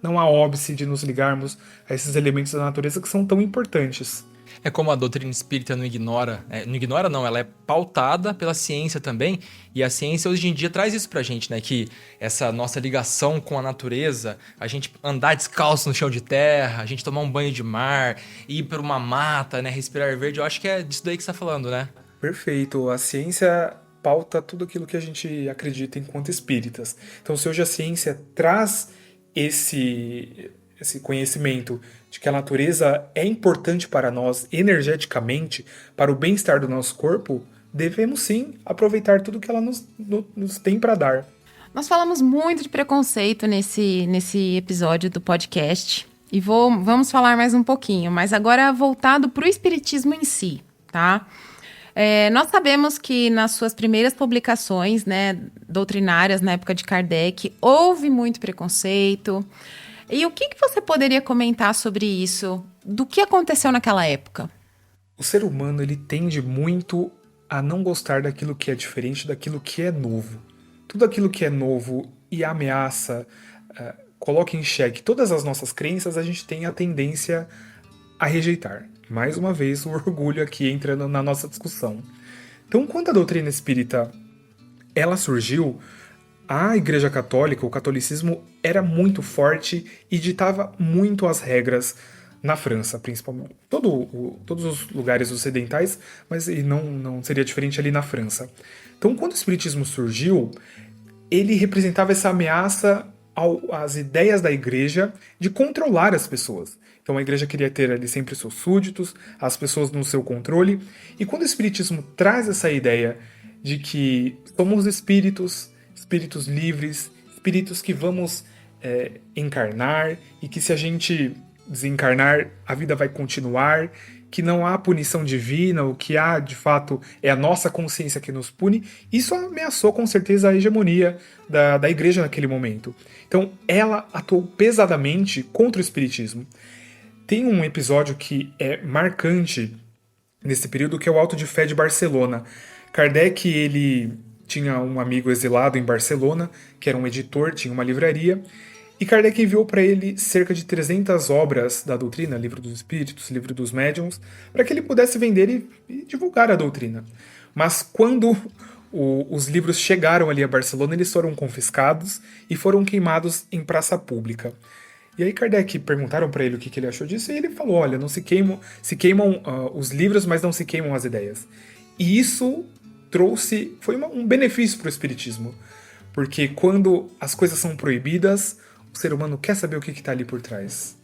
não há óbice de nos ligarmos a esses elementos da natureza que são tão importantes. É como a doutrina espírita não ignora. Não ignora, não, ela é pautada pela ciência também. E a ciência hoje em dia traz isso pra gente, né? Que essa nossa ligação com a natureza, a gente andar descalço no chão de terra, a gente tomar um banho de mar, ir pra uma mata, né? Respirar verde, eu acho que é disso daí que você tá falando, né? Perfeito. A ciência pauta tudo aquilo que a gente acredita enquanto espíritas. Então, se hoje a ciência traz esse conhecimento de que a natureza é importante para nós energeticamente, para o bem-estar do nosso corpo, devemos sim aproveitar tudo que ela nos tem para dar. Nós falamos muito de preconceito nesse episódio do podcast e vamos falar mais um pouquinho, mas agora voltado para o espiritismo em si, tá? Nós sabemos que nas suas primeiras publicações, né, doutrinárias na época de Kardec, houve muito preconceito. E o que você poderia comentar sobre isso? Do que aconteceu naquela época? O ser humano, ele tende muito a não gostar daquilo que é diferente, daquilo que é novo. Tudo aquilo que é novo e ameaça, coloca em xeque todas as nossas crenças, a gente tem a tendência a rejeitar. Mais uma vez, o orgulho aqui entrando na nossa discussão. Então, quando a doutrina espírita ela surgiu, a Igreja Católica, o catolicismo, era muito forte e ditava muito as regras na França, principalmente. Todos os lugares ocidentais, mas não seria diferente ali na França. Então, quando o espiritismo surgiu, ele representava essa ameaça às ideias da Igreja de controlar as pessoas. Então, a Igreja queria ter ali sempre seus súditos, as pessoas no seu controle. E quando o espiritismo traz essa ideia de que somos espíritos livres, espíritos que vamos encarnar e que se a gente desencarnar, a vida vai continuar, que não há punição divina, o que há, de fato, é a nossa consciência que nos pune, isso ameaçou com certeza a hegemonia da igreja naquele momento. Então, ela atuou pesadamente contra o espiritismo. Tem um episódio que é marcante nesse período, que é o Auto de Fé de Barcelona. Kardec, ele tinha um amigo exilado em Barcelona, que era um editor, tinha uma livraria, e Kardec enviou para ele cerca de 300 obras da doutrina, Livro dos Espíritos, Livro dos Médiuns, para que ele pudesse vender e divulgar a doutrina. Mas quando os livros chegaram ali a Barcelona, eles foram confiscados e foram queimados em praça pública. E aí Kardec perguntaram para ele o que ele achou disso, e ele falou, olha, não se queimam os livros, mas não se queimam as ideias. E isso foi um benefício para o espiritismo, porque quando as coisas são proibidas, o ser humano quer saber o que está ali por trás.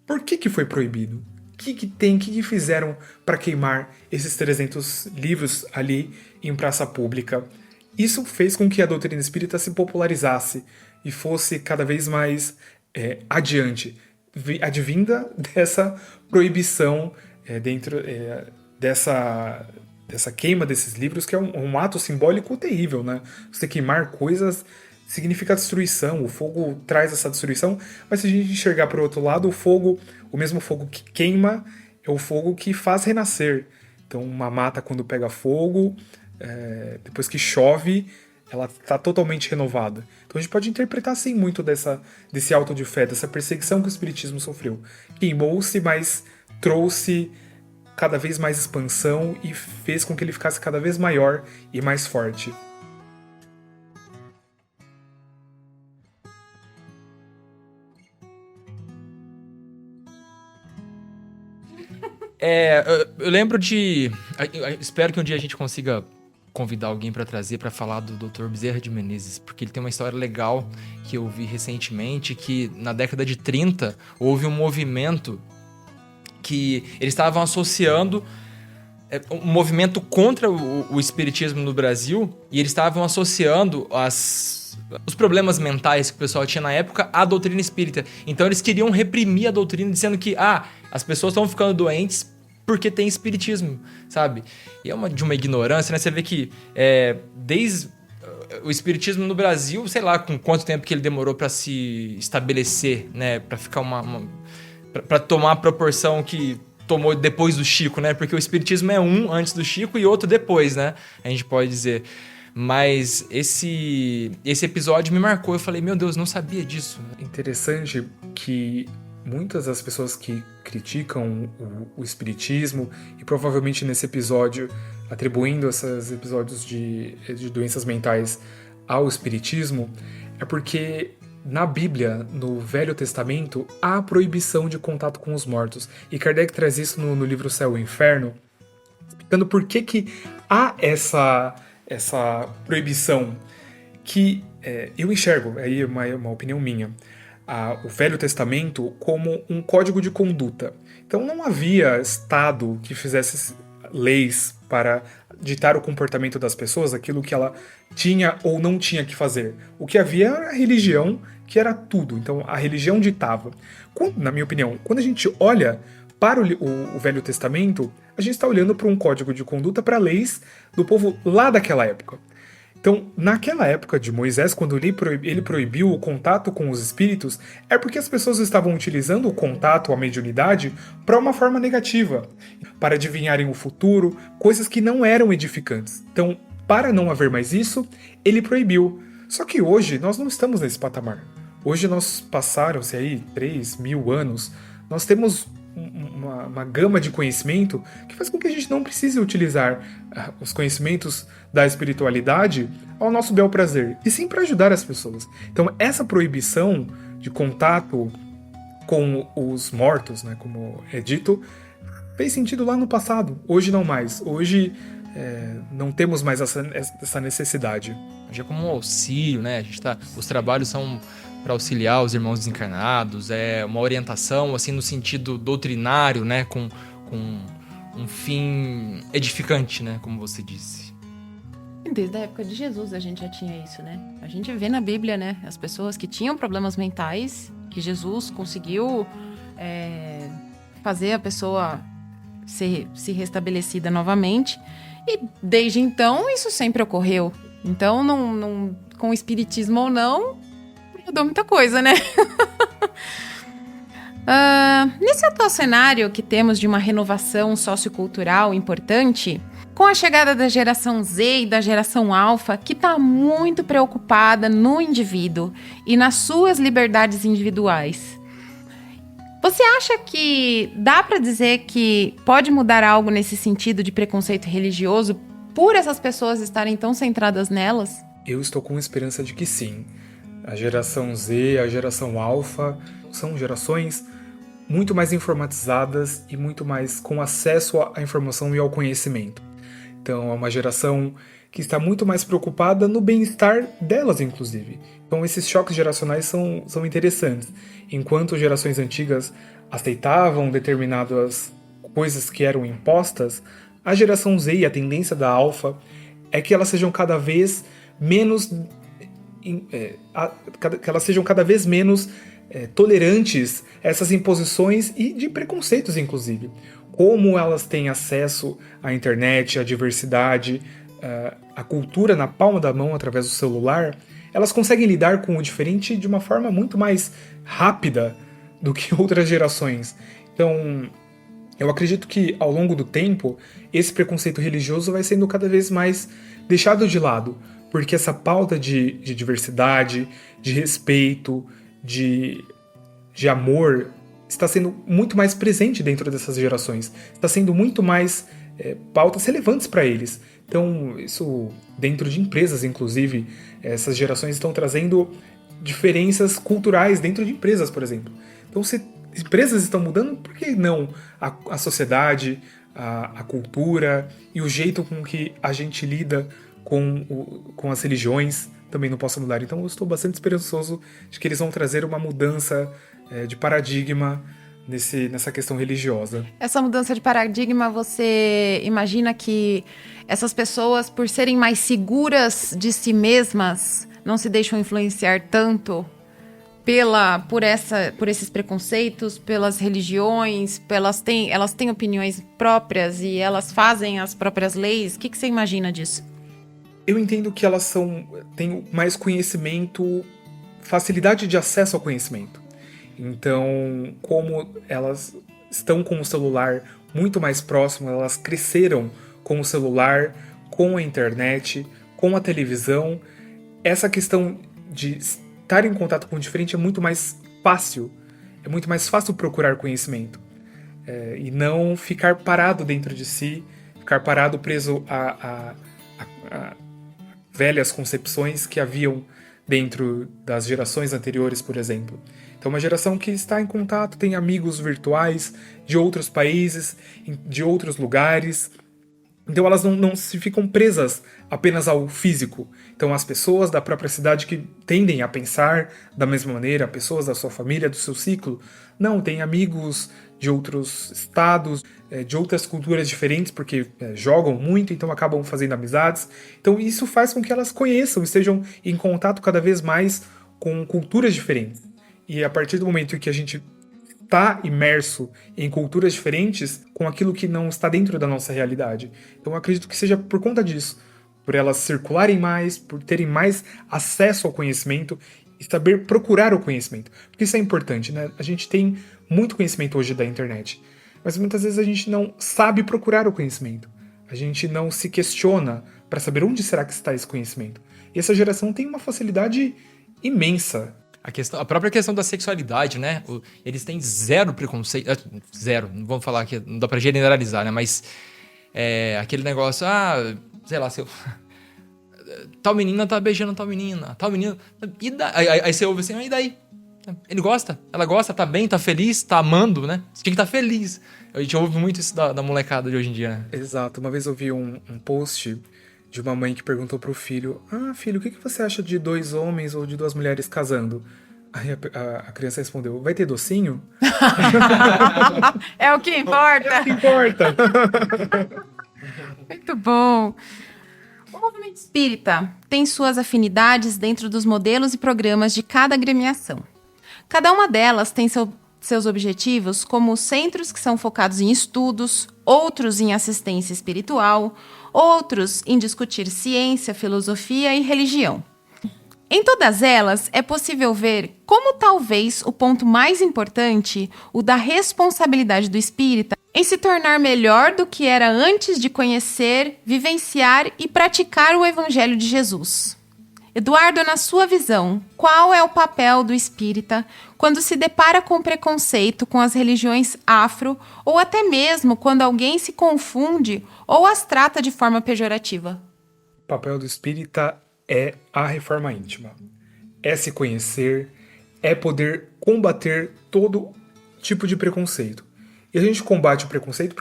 Por que foi proibido? O que fizeram para queimar esses 300 livros ali em praça pública? Isso fez com que a doutrina espírita se popularizasse e fosse cada vez mais adiante, advinda dessa proibição dessa queima desses livros, que é um ato simbólico terrível, né? Você queimar coisas significa destruição, o fogo traz essa destruição, mas se a gente enxergar para o outro lado, o mesmo fogo que queima é o fogo que faz renascer. Então, uma mata, quando pega fogo, depois que chove, ela está totalmente renovada. Então a gente pode interpretar assim muito desse auto de fé, dessa perseguição que o espiritismo sofreu. Queimou-se, mas trouxe cada vez mais expansão e fez com que ele ficasse cada vez maior e mais forte. Eu lembro de... Espero que um dia a gente consiga convidar alguém para trazer para falar do Dr. Bezerra de Menezes, porque ele tem uma história legal que eu vi recentemente, que na década de 30 houve um movimento que eles estavam associando um movimento contra o espiritismo no Brasil, e eles estavam associando os problemas mentais que o pessoal tinha na época à doutrina espírita. Então eles queriam reprimir a doutrina, dizendo que as pessoas estão ficando doentes porque tem espiritismo, sabe? E é de uma ignorância, né? Você vê que desde o espiritismo no Brasil, sei lá com quanto tempo que ele demorou para se estabelecer, né? Para ficar para tomar a proporção que tomou depois do Chico, né? Porque o espiritismo é um antes do Chico e outro depois, né? A gente pode dizer. Mas esse episódio me marcou. Eu falei, meu Deus, não sabia disso. Interessante que muitas das pessoas que criticam o espiritismo, e provavelmente nesse episódio atribuindo esses episódios de doenças mentais ao espiritismo, é porque na Bíblia, no Velho Testamento, há proibição de contato com os mortos. E Kardec traz isso no livro Céu e Inferno, explicando por que há essa proibição que eu enxergo, aí é uma opinião minha, o Velho Testamento como um código de conduta. Então não havia Estado que fizesse leis para ditar o comportamento das pessoas, aquilo que ela tinha ou não tinha que fazer. O que havia era a religião, que era tudo. Então a religião ditava. Na minha opinião, quando a gente olha para o Velho Testamento, a gente está olhando para um código de conduta, para leis do povo lá daquela época. Então, naquela época de Moisés, quando ele proibiu o contato com os espíritos, é porque as pessoas estavam utilizando o contato, a mediunidade, para uma forma negativa, para adivinharem o futuro, coisas que não eram edificantes. Então, para não haver mais isso, ele proibiu. Só que hoje nós não estamos nesse patamar. Hoje passaram-se aí 3.000 anos, nós temos uma gama de conhecimento que faz com que a gente não precise utilizar os conhecimentos da espiritualidade ao nosso bel prazer, e sim para ajudar as pessoas. Então essa proibição de contato com os mortos, né, como é dito, fez sentido lá no passado, hoje não mais. Hoje não temos mais essa necessidade. Hoje é como um auxílio, né? Os trabalhos são para auxiliar os irmãos desencarnados, é uma orientação assim no sentido doutrinário, né, com um fim edificante, né, como você disse. Desde a época de Jesus a gente já tinha isso, né? A gente vê na Bíblia, né, as pessoas que tinham problemas mentais, que Jesus conseguiu fazer a pessoa ser restabelecida novamente, e desde então isso sempre ocorreu. Então, não, com o espiritismo ou não, mudou muita coisa, né? Nesse atual cenário que temos de uma renovação sociocultural importante, com a chegada da geração Z e da geração Alfa, que está muito preocupada no indivíduo e nas suas liberdades individuais, você acha que dá para dizer que pode mudar algo nesse sentido de preconceito religioso por essas pessoas estarem tão centradas nelas? Eu estou com esperança de que sim. A geração Z, a geração Alfa, são gerações muito mais informatizadas e muito mais com acesso à informação e ao conhecimento. Então é uma geração que está muito mais preocupada no bem-estar delas, inclusive. Então esses choques geracionais são interessantes. Enquanto gerações antigas aceitavam determinadas coisas que eram impostas, a geração Z e a tendência da Alfa é que elas sejam cada vez menos tolerantes a essas imposições e de preconceitos, inclusive. Como elas têm acesso à internet, à diversidade, à cultura na palma da mão através do celular, elas conseguem lidar com o diferente de uma forma muito mais rápida do que outras gerações. Então, eu acredito que ao longo do tempo, esse preconceito religioso vai sendo cada vez mais deixado de lado, porque essa pauta de diversidade, de respeito, de amor, está sendo muito mais presente dentro dessas gerações. Está sendo muito mais pautas relevantes para eles. Então, isso dentro de empresas, inclusive, essas gerações estão trazendo diferenças culturais dentro de empresas, por exemplo. Então, você empresas estão mudando, por que não a sociedade, a cultura e o jeito com que a gente lida com as religiões também não possa mudar? Então eu estou bastante esperançoso de que eles vão trazer uma mudança de paradigma nessa questão religiosa. Essa mudança de paradigma, você imagina que essas pessoas, por serem mais seguras de si mesmas, não se deixam influenciar tanto por esses preconceitos, pelas religiões, elas têm opiniões próprias e elas fazem as próprias leis? O que você imagina disso? Eu entendo que elas têm mais conhecimento, facilidade de acesso ao conhecimento. Então, como elas estão com o celular muito mais próximo, elas cresceram com o celular, com a internet, com a televisão, essa questão de estar em contato com o diferente é muito mais fácil. É muito mais fácil procurar conhecimento. E não ficar parado dentro de si, ficar parado preso a velhas concepções que haviam dentro das gerações anteriores, por exemplo. Então, uma geração que está em contato, tem amigos virtuais de outros países, de outros lugares. Então, elas não se ficam presas apenas ao físico. Então, as pessoas da própria cidade que tendem a pensar da mesma maneira, pessoas da sua família, do seu ciclo, não, tem amigos de outros estados, de outras culturas diferentes, porque jogam muito, então acabam fazendo amizades. Então, isso faz com que elas conheçam, estejam em contato cada vez mais com culturas diferentes. E a partir do momento em que a gente está imerso em culturas diferentes, com aquilo que não está dentro da nossa realidade. Então eu acredito que seja por conta disso, por elas circularem mais, por terem mais acesso ao conhecimento e saber procurar o conhecimento. Porque isso é importante, né? A gente tem muito conhecimento hoje da internet, mas muitas vezes a gente não sabe procurar o conhecimento. A gente não se questiona para saber onde será que está esse conhecimento. E essa geração tem uma facilidade imensa. A própria questão da sexualidade, né? Eles têm zero preconceito. Zero, não vamos falar que não dá pra generalizar, né? Mas aquele negócio, sei lá, tal menina tá beijando tal menina, tal menino. Aí você ouve assim, e daí? Ele gosta, ela gosta, tá bem, tá feliz, tá amando, né? Você tinha que estar feliz. A gente ouve muito isso da molecada de hoje em dia, né? Exato. Uma vez eu vi um post de uma mãe que perguntou pro filho: filho, o que você acha de 2 homens ou de 2 mulheres casando? Aí a criança respondeu: vai ter docinho? É o que importa. É o que importa. Muito bom. O movimento espírita tem suas afinidades dentro dos modelos e programas de cada agremiação. Cada uma delas tem seus objetivos, como os centros que são focados em estudos, outros em assistência espiritual, outros em discutir ciência, filosofia e religião. Em todas elas, é possível ver como talvez o ponto mais importante, o da responsabilidade do espírita, em se tornar melhor do que era antes de conhecer, vivenciar e praticar o Evangelho de Jesus. Eduardo, na sua visão, qual é o papel do espírita quando se depara com preconceito com as religiões afro ou até mesmo quando alguém se confunde ou as trata de forma pejorativa? O papel do espírita é a reforma íntima. É se conhecer, é poder combater todo tipo de preconceito. E a gente combate o preconceito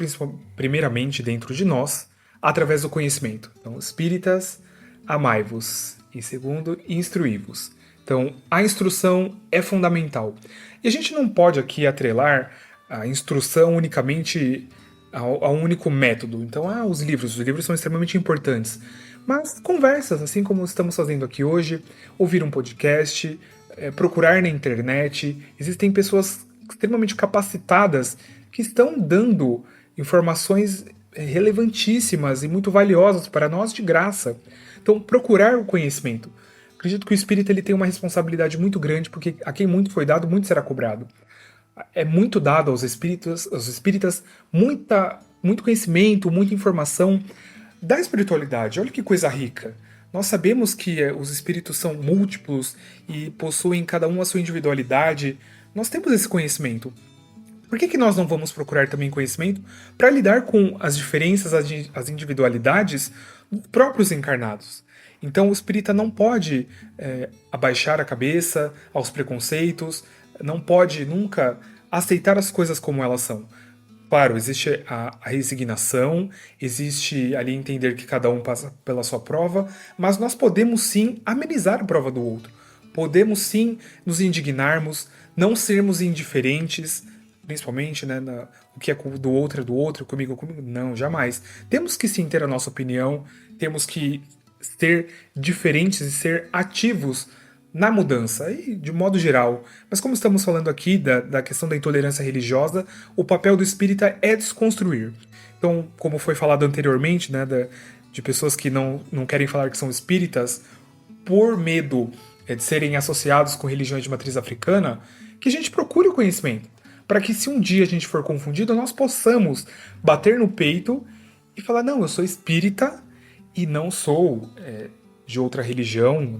primeiramente dentro de nós, através do conhecimento. Então, espíritas, amai-vos. E segundo, instruí-vos. Então, a instrução é fundamental. E a gente não pode aqui atrelar a instrução unicamente a um único método. Então, os livros são extremamente importantes. Mas conversas, assim como estamos fazendo aqui hoje, ouvir um podcast, procurar na internet. Existem pessoas extremamente capacitadas que estão dando informações relevantíssimas e muito valiosas para nós de graça. Então, procurar o conhecimento. Acredito que o espírita ele tem uma responsabilidade muito grande, porque a quem muito foi dado, muito será cobrado. É muito dado aos espíritas muito conhecimento, muita informação da espiritualidade. Olha que coisa rica. Nós sabemos que os espíritos são múltiplos e possuem cada um a sua individualidade. Nós temos esse conhecimento. Por que nós não vamos procurar também conhecimento para lidar com as diferenças, as individualidades dos próprios encarnados? Então o espírita não pode abaixar a cabeça aos preconceitos, não pode nunca aceitar as coisas como elas são. Claro, existe a resignação, existe ali entender que cada um passa pela sua prova, mas nós podemos sim amenizar a prova do outro. Podemos sim nos indignarmos, não sermos indiferentes, principalmente, né, o que é do outro, comigo, não, jamais. Temos que sim ter a nossa opinião, temos que ser diferentes e ser ativos na mudança, e de modo geral. Mas como estamos falando aqui da questão da intolerância religiosa, o papel do espírita é desconstruir. Então, como foi falado anteriormente, né, de pessoas que não querem falar que são espíritas por medo de serem associados com religiões de matriz africana, que a gente procure o conhecimento, para que se um dia a gente for confundido, nós possamos bater no peito e falar, não, eu sou espírita e não sou de outra religião,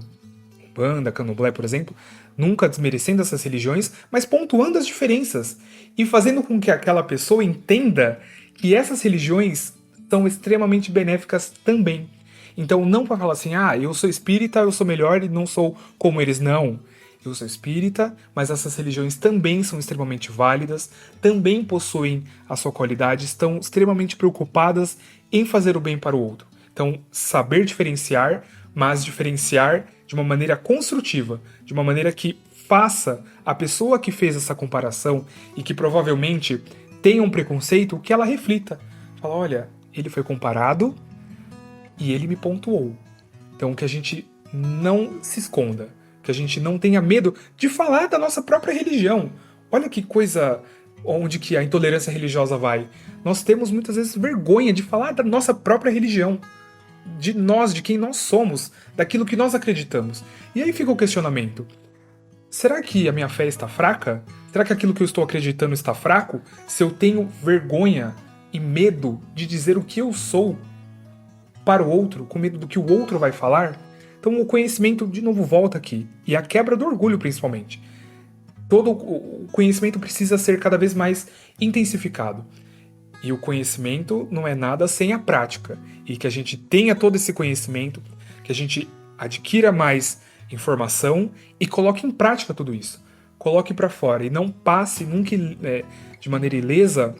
Umbanda, Candomblé, por exemplo, nunca desmerecendo essas religiões, mas pontuando as diferenças e fazendo com que aquela pessoa entenda que essas religiões são extremamente benéficas também. Então não para falar assim, eu sou espírita, eu sou melhor e não sou como eles, não. Eu sou espírita, mas essas religiões também são extremamente válidas, também possuem a sua qualidade, estão extremamente preocupadas em fazer o bem para o outro. Então, saber diferenciar, mas diferenciar de uma maneira construtiva, de uma maneira que faça a pessoa que fez essa comparação e que provavelmente tenha um preconceito, que ela reflita. Fala, olha, ele foi comparado e ele me pontuou. Então, que a gente não se esconda, que a gente não tenha medo de falar da nossa própria religião. Olha que coisa onde que a intolerância religiosa vai. Nós temos muitas vezes vergonha de falar da nossa própria religião, de nós, de quem nós somos, daquilo que nós acreditamos. E aí fica o questionamento. Será que a minha fé está fraca? Será que aquilo que eu estou acreditando está fraco? Se eu tenho vergonha e medo de dizer o que eu sou para o outro, com medo do que o outro vai falar? Então o conhecimento, de novo, volta aqui. E a quebra do orgulho, principalmente. Todo o conhecimento precisa ser cada vez mais intensificado. E o conhecimento não é nada sem a prática. E que a gente tenha todo esse conhecimento, que a gente adquira mais informação e coloque em prática tudo isso. Coloque para fora e não passe nunca de maneira ilesa,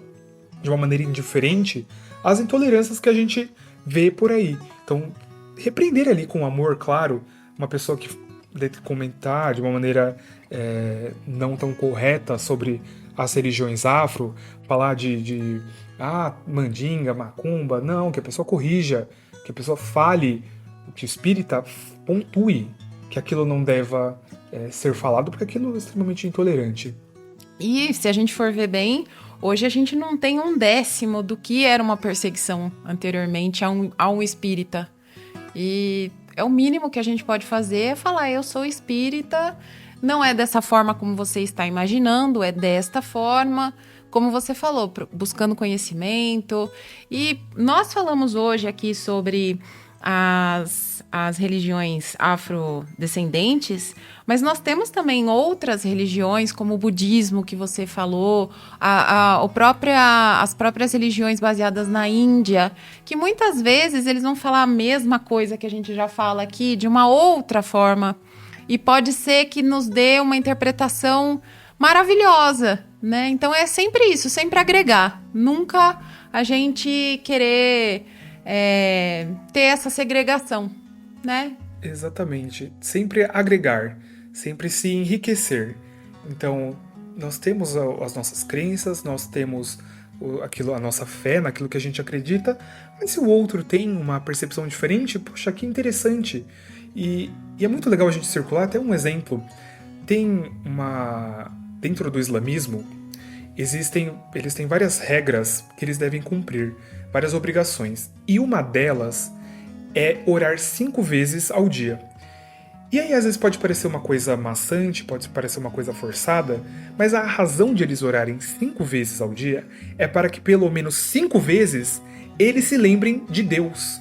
de uma maneira indiferente, as intolerâncias que a gente vê por aí. Então, repreender ali com amor, claro, uma pessoa que comentar de uma maneira não tão correta sobre as religiões afro, falar de mandinga, macumba, não, que a pessoa corrija, que a pessoa fale, que o espírita pontue que aquilo não deva ser falado, porque aquilo é extremamente intolerante. E se a gente for ver bem, hoje a gente não tem 1/10 do que era uma perseguição anteriormente a um espírita. E é o mínimo que a gente pode fazer é falar, eu sou espírita, não é dessa forma como você está imaginando, é desta forma, como você falou, buscando conhecimento. E nós falamos hoje aqui sobre as religiões afrodescendentes, mas nós temos também outras religiões, como o budismo, que você falou, as próprias religiões baseadas na Índia, que muitas vezes eles vão falar a mesma coisa que a gente já fala aqui, de uma outra forma, e pode ser que nos dê uma interpretação maravilhosa, né? Então é sempre isso, sempre agregar, nunca a gente querer ter essa segregação, né? Exatamente. Sempre agregar, sempre se enriquecer. Então, nós temos as nossas crenças, nós temos a nossa fé naquilo que a gente acredita, mas se o outro tem uma percepção diferente, poxa, que interessante. E é muito legal a gente circular, até um exemplo. Dentro do islamismo, eles têm várias regras que eles devem cumprir, várias obrigações. E uma delas é orar 5 vezes ao dia. E aí às vezes pode parecer uma coisa maçante, pode parecer uma coisa forçada, mas a razão de eles orarem 5 vezes ao dia é para que pelo menos 5 vezes eles se lembrem de Deus.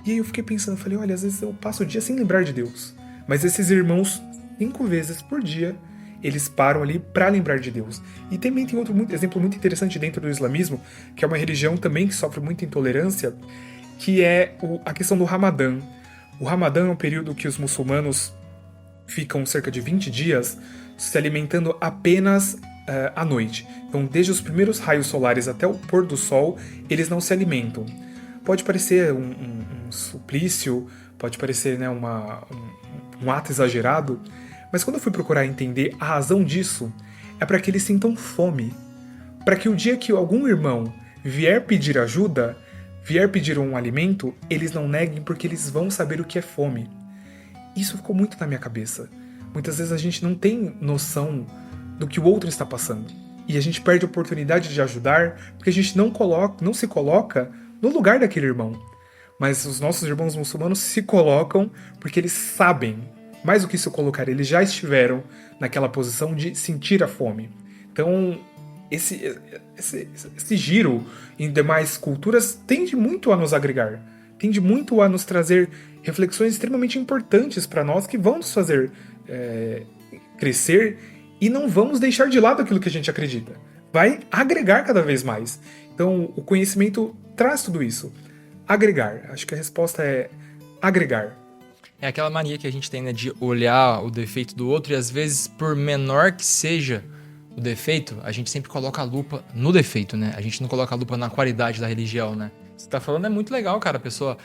E aí eu fiquei pensando, falei, olha, às vezes eu passo o dia sem lembrar de Deus. Mas esses irmãos, 5 vezes por dia, eles param ali para lembrar de Deus. E também tem outro exemplo muito interessante dentro do islamismo, que é uma religião também que sofre muita intolerância, que é a questão do Ramadã. O Ramadã é um período que os muçulmanos ficam cerca de 20 dias se alimentando apenas à noite. Então, desde os primeiros raios solares até o pôr do sol, eles não se alimentam. Pode parecer um suplício, pode parecer, né, um ato exagerado, mas quando eu fui procurar entender a razão disso, é para que eles sintam fome. Para que o dia que algum irmão vier pedir ajuda, vier pedir um alimento, eles não neguem porque eles vão saber o que é fome. Isso ficou muito na minha cabeça. Muitas vezes a gente não tem noção do que o outro está passando. E a gente perde a oportunidade de ajudar porque a gente não se coloca no lugar daquele irmão. Mas os nossos irmãos muçulmanos se colocam porque eles sabem, mais do que se colocar, eles já estiveram naquela posição de sentir a fome. Então, esse giro em demais culturas tende muito a nos agregar, tende muito a nos trazer reflexões extremamente importantes para nós que vão nos fazer crescer e não vamos deixar de lado aquilo que a gente acredita. Vai agregar cada vez mais. Então, o conhecimento traz tudo isso. Agregar. Acho que a resposta é agregar. É aquela mania que a gente tem, né, de olhar o defeito do outro e às vezes, por menor que seja o defeito, a gente sempre coloca a lupa no defeito, né? A gente não coloca a lupa na qualidade da religião, né? Você tá falando é muito legal, cara, a pessoa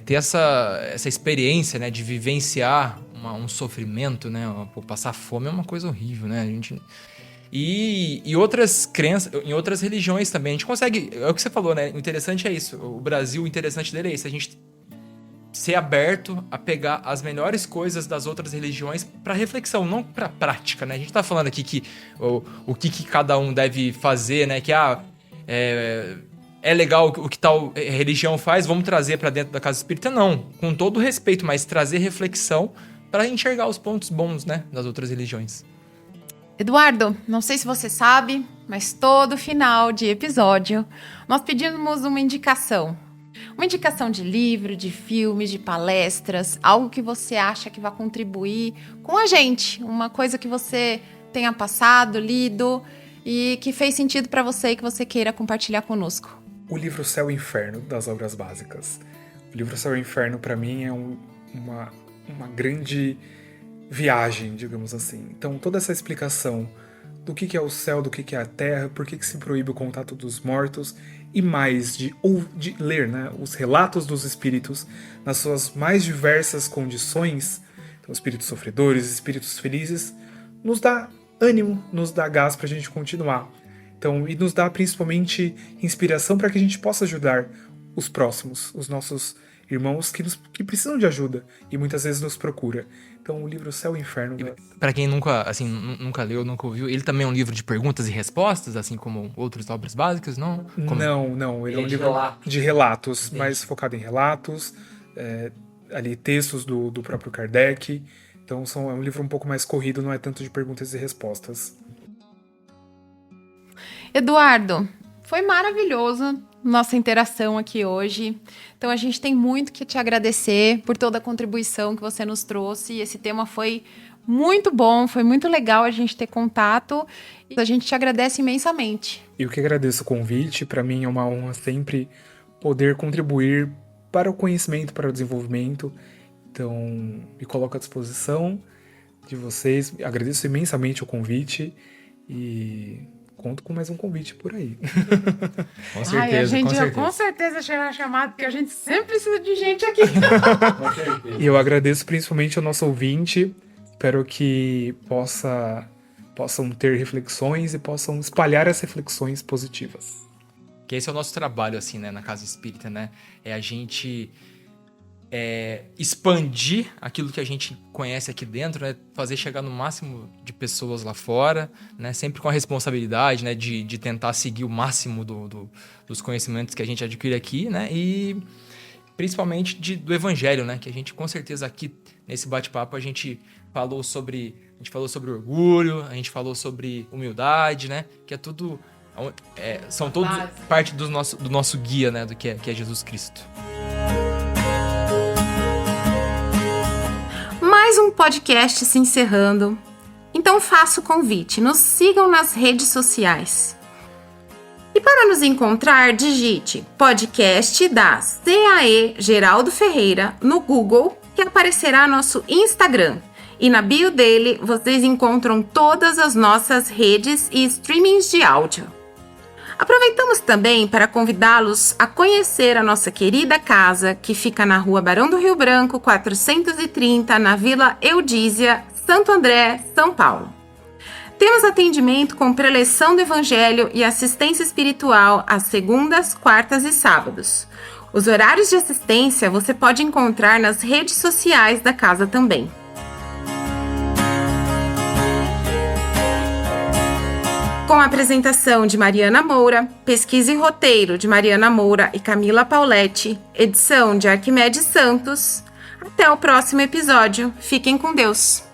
ter essa experiência, né, de vivenciar um sofrimento, né? Pô, passar fome é uma coisa horrível, né? A gente... E outras crenças, em outras religiões também, a gente consegue... É o que você falou, né? O interessante é isso. O Brasil, o interessante dele é isso. A gente ser aberto a pegar as melhores coisas das outras religiões para reflexão, não para prática, né? A gente tá falando aqui que o que cada um deve fazer, né? Que é legal o que tal religião faz, vamos trazer para dentro da casa espírita, não. Com todo o respeito, mas trazer reflexão para enxergar os pontos bons, né? Das outras religiões. Eduardo, não sei se você sabe, mas todo final de episódio nós pedimos uma indicação. Uma indicação de livro, de filmes, de palestras, algo que você acha que vai contribuir com a gente. Uma coisa que você tenha passado, lido e que fez sentido para você e que você queira compartilhar conosco. O livro Céu e Inferno, das Obras Básicas. O livro Céu e Inferno, para mim, é uma grande viagem, digamos assim. Então, toda essa explicação do que é o céu, do que é a terra, por que se proíbe o contato dos mortos, e mais de ler, né, os relatos dos espíritos nas suas mais diversas condições, então, espíritos sofredores, espíritos felizes, nos dá ânimo, nos dá gás para a gente continuar. Então, e nos dá principalmente inspiração para que a gente possa ajudar os próximos, os nossos irmãos que precisam de ajuda e muitas vezes nos procura. Então, o livro Céu e Inferno... Para quem nunca leu, nunca ouviu, ele também é um livro de perguntas e respostas, assim como outras obras básicas, não? Não. Ele é um livro de relatos, mais focado em relatos, ali textos do próprio Kardec. Então, é um livro um pouco mais corrido, não é tanto de perguntas e respostas. Eduardo, foi maravilhoso nossa interação aqui hoje. Então, a gente tem muito que te agradecer por toda a contribuição que você nos trouxe. Esse tema foi muito bom, foi muito legal a gente ter contato. E a gente te agradece imensamente. Eu que agradeço o convite. Para mim é uma honra sempre poder contribuir para o conhecimento, para o desenvolvimento. Então, me coloco à disposição de vocês. Agradeço imensamente o convite e... conto com mais um convite por aí. Com certeza, com certeza será chamado, porque a gente sempre precisa de gente aqui. Com certeza. E eu agradeço principalmente ao nosso ouvinte. Espero que possam ter reflexões e possam espalhar as reflexões positivas. Que esse é o nosso trabalho, assim, né, na Casa Espírita, né? É a gente expandir aquilo que a gente conhece aqui dentro, né? Fazer chegar no máximo de pessoas lá fora, né? Sempre com a responsabilidade, né? De tentar seguir o máximo dos conhecimentos que a gente adquire aqui, né? E principalmente do Evangelho, né? Que a gente, com certeza, aqui nesse bate-papo, a gente falou sobre orgulho, a gente falou sobre humildade, né? Que é tudo... são todos parte do nosso guia, né? Do que é Jesus Cristo. Mais um podcast se encerrando. Então faço o convite, nos sigam nas redes sociais. E para nos encontrar, digite podcast da CAE Geraldo Ferreira no Google, que aparecerá nosso Instagram. E na bio dele vocês encontram todas as nossas redes e streamings de áudio. Aproveitamos também para convidá-los a conhecer a nossa querida casa, que fica na Rua Barão do Rio Branco, 430, na Vila Eudízia, Santo André, São Paulo. Temos atendimento com preleção do Evangelho e assistência espiritual às segundas, quartas e sábados. Os horários de assistência você pode encontrar nas redes sociais da casa também. Com a apresentação de Mariana Moura, pesquisa e roteiro de Mariana Moura e Camila Pauletti, edição de Arquimedes Santos. Até o próximo episódio. Fiquem com Deus!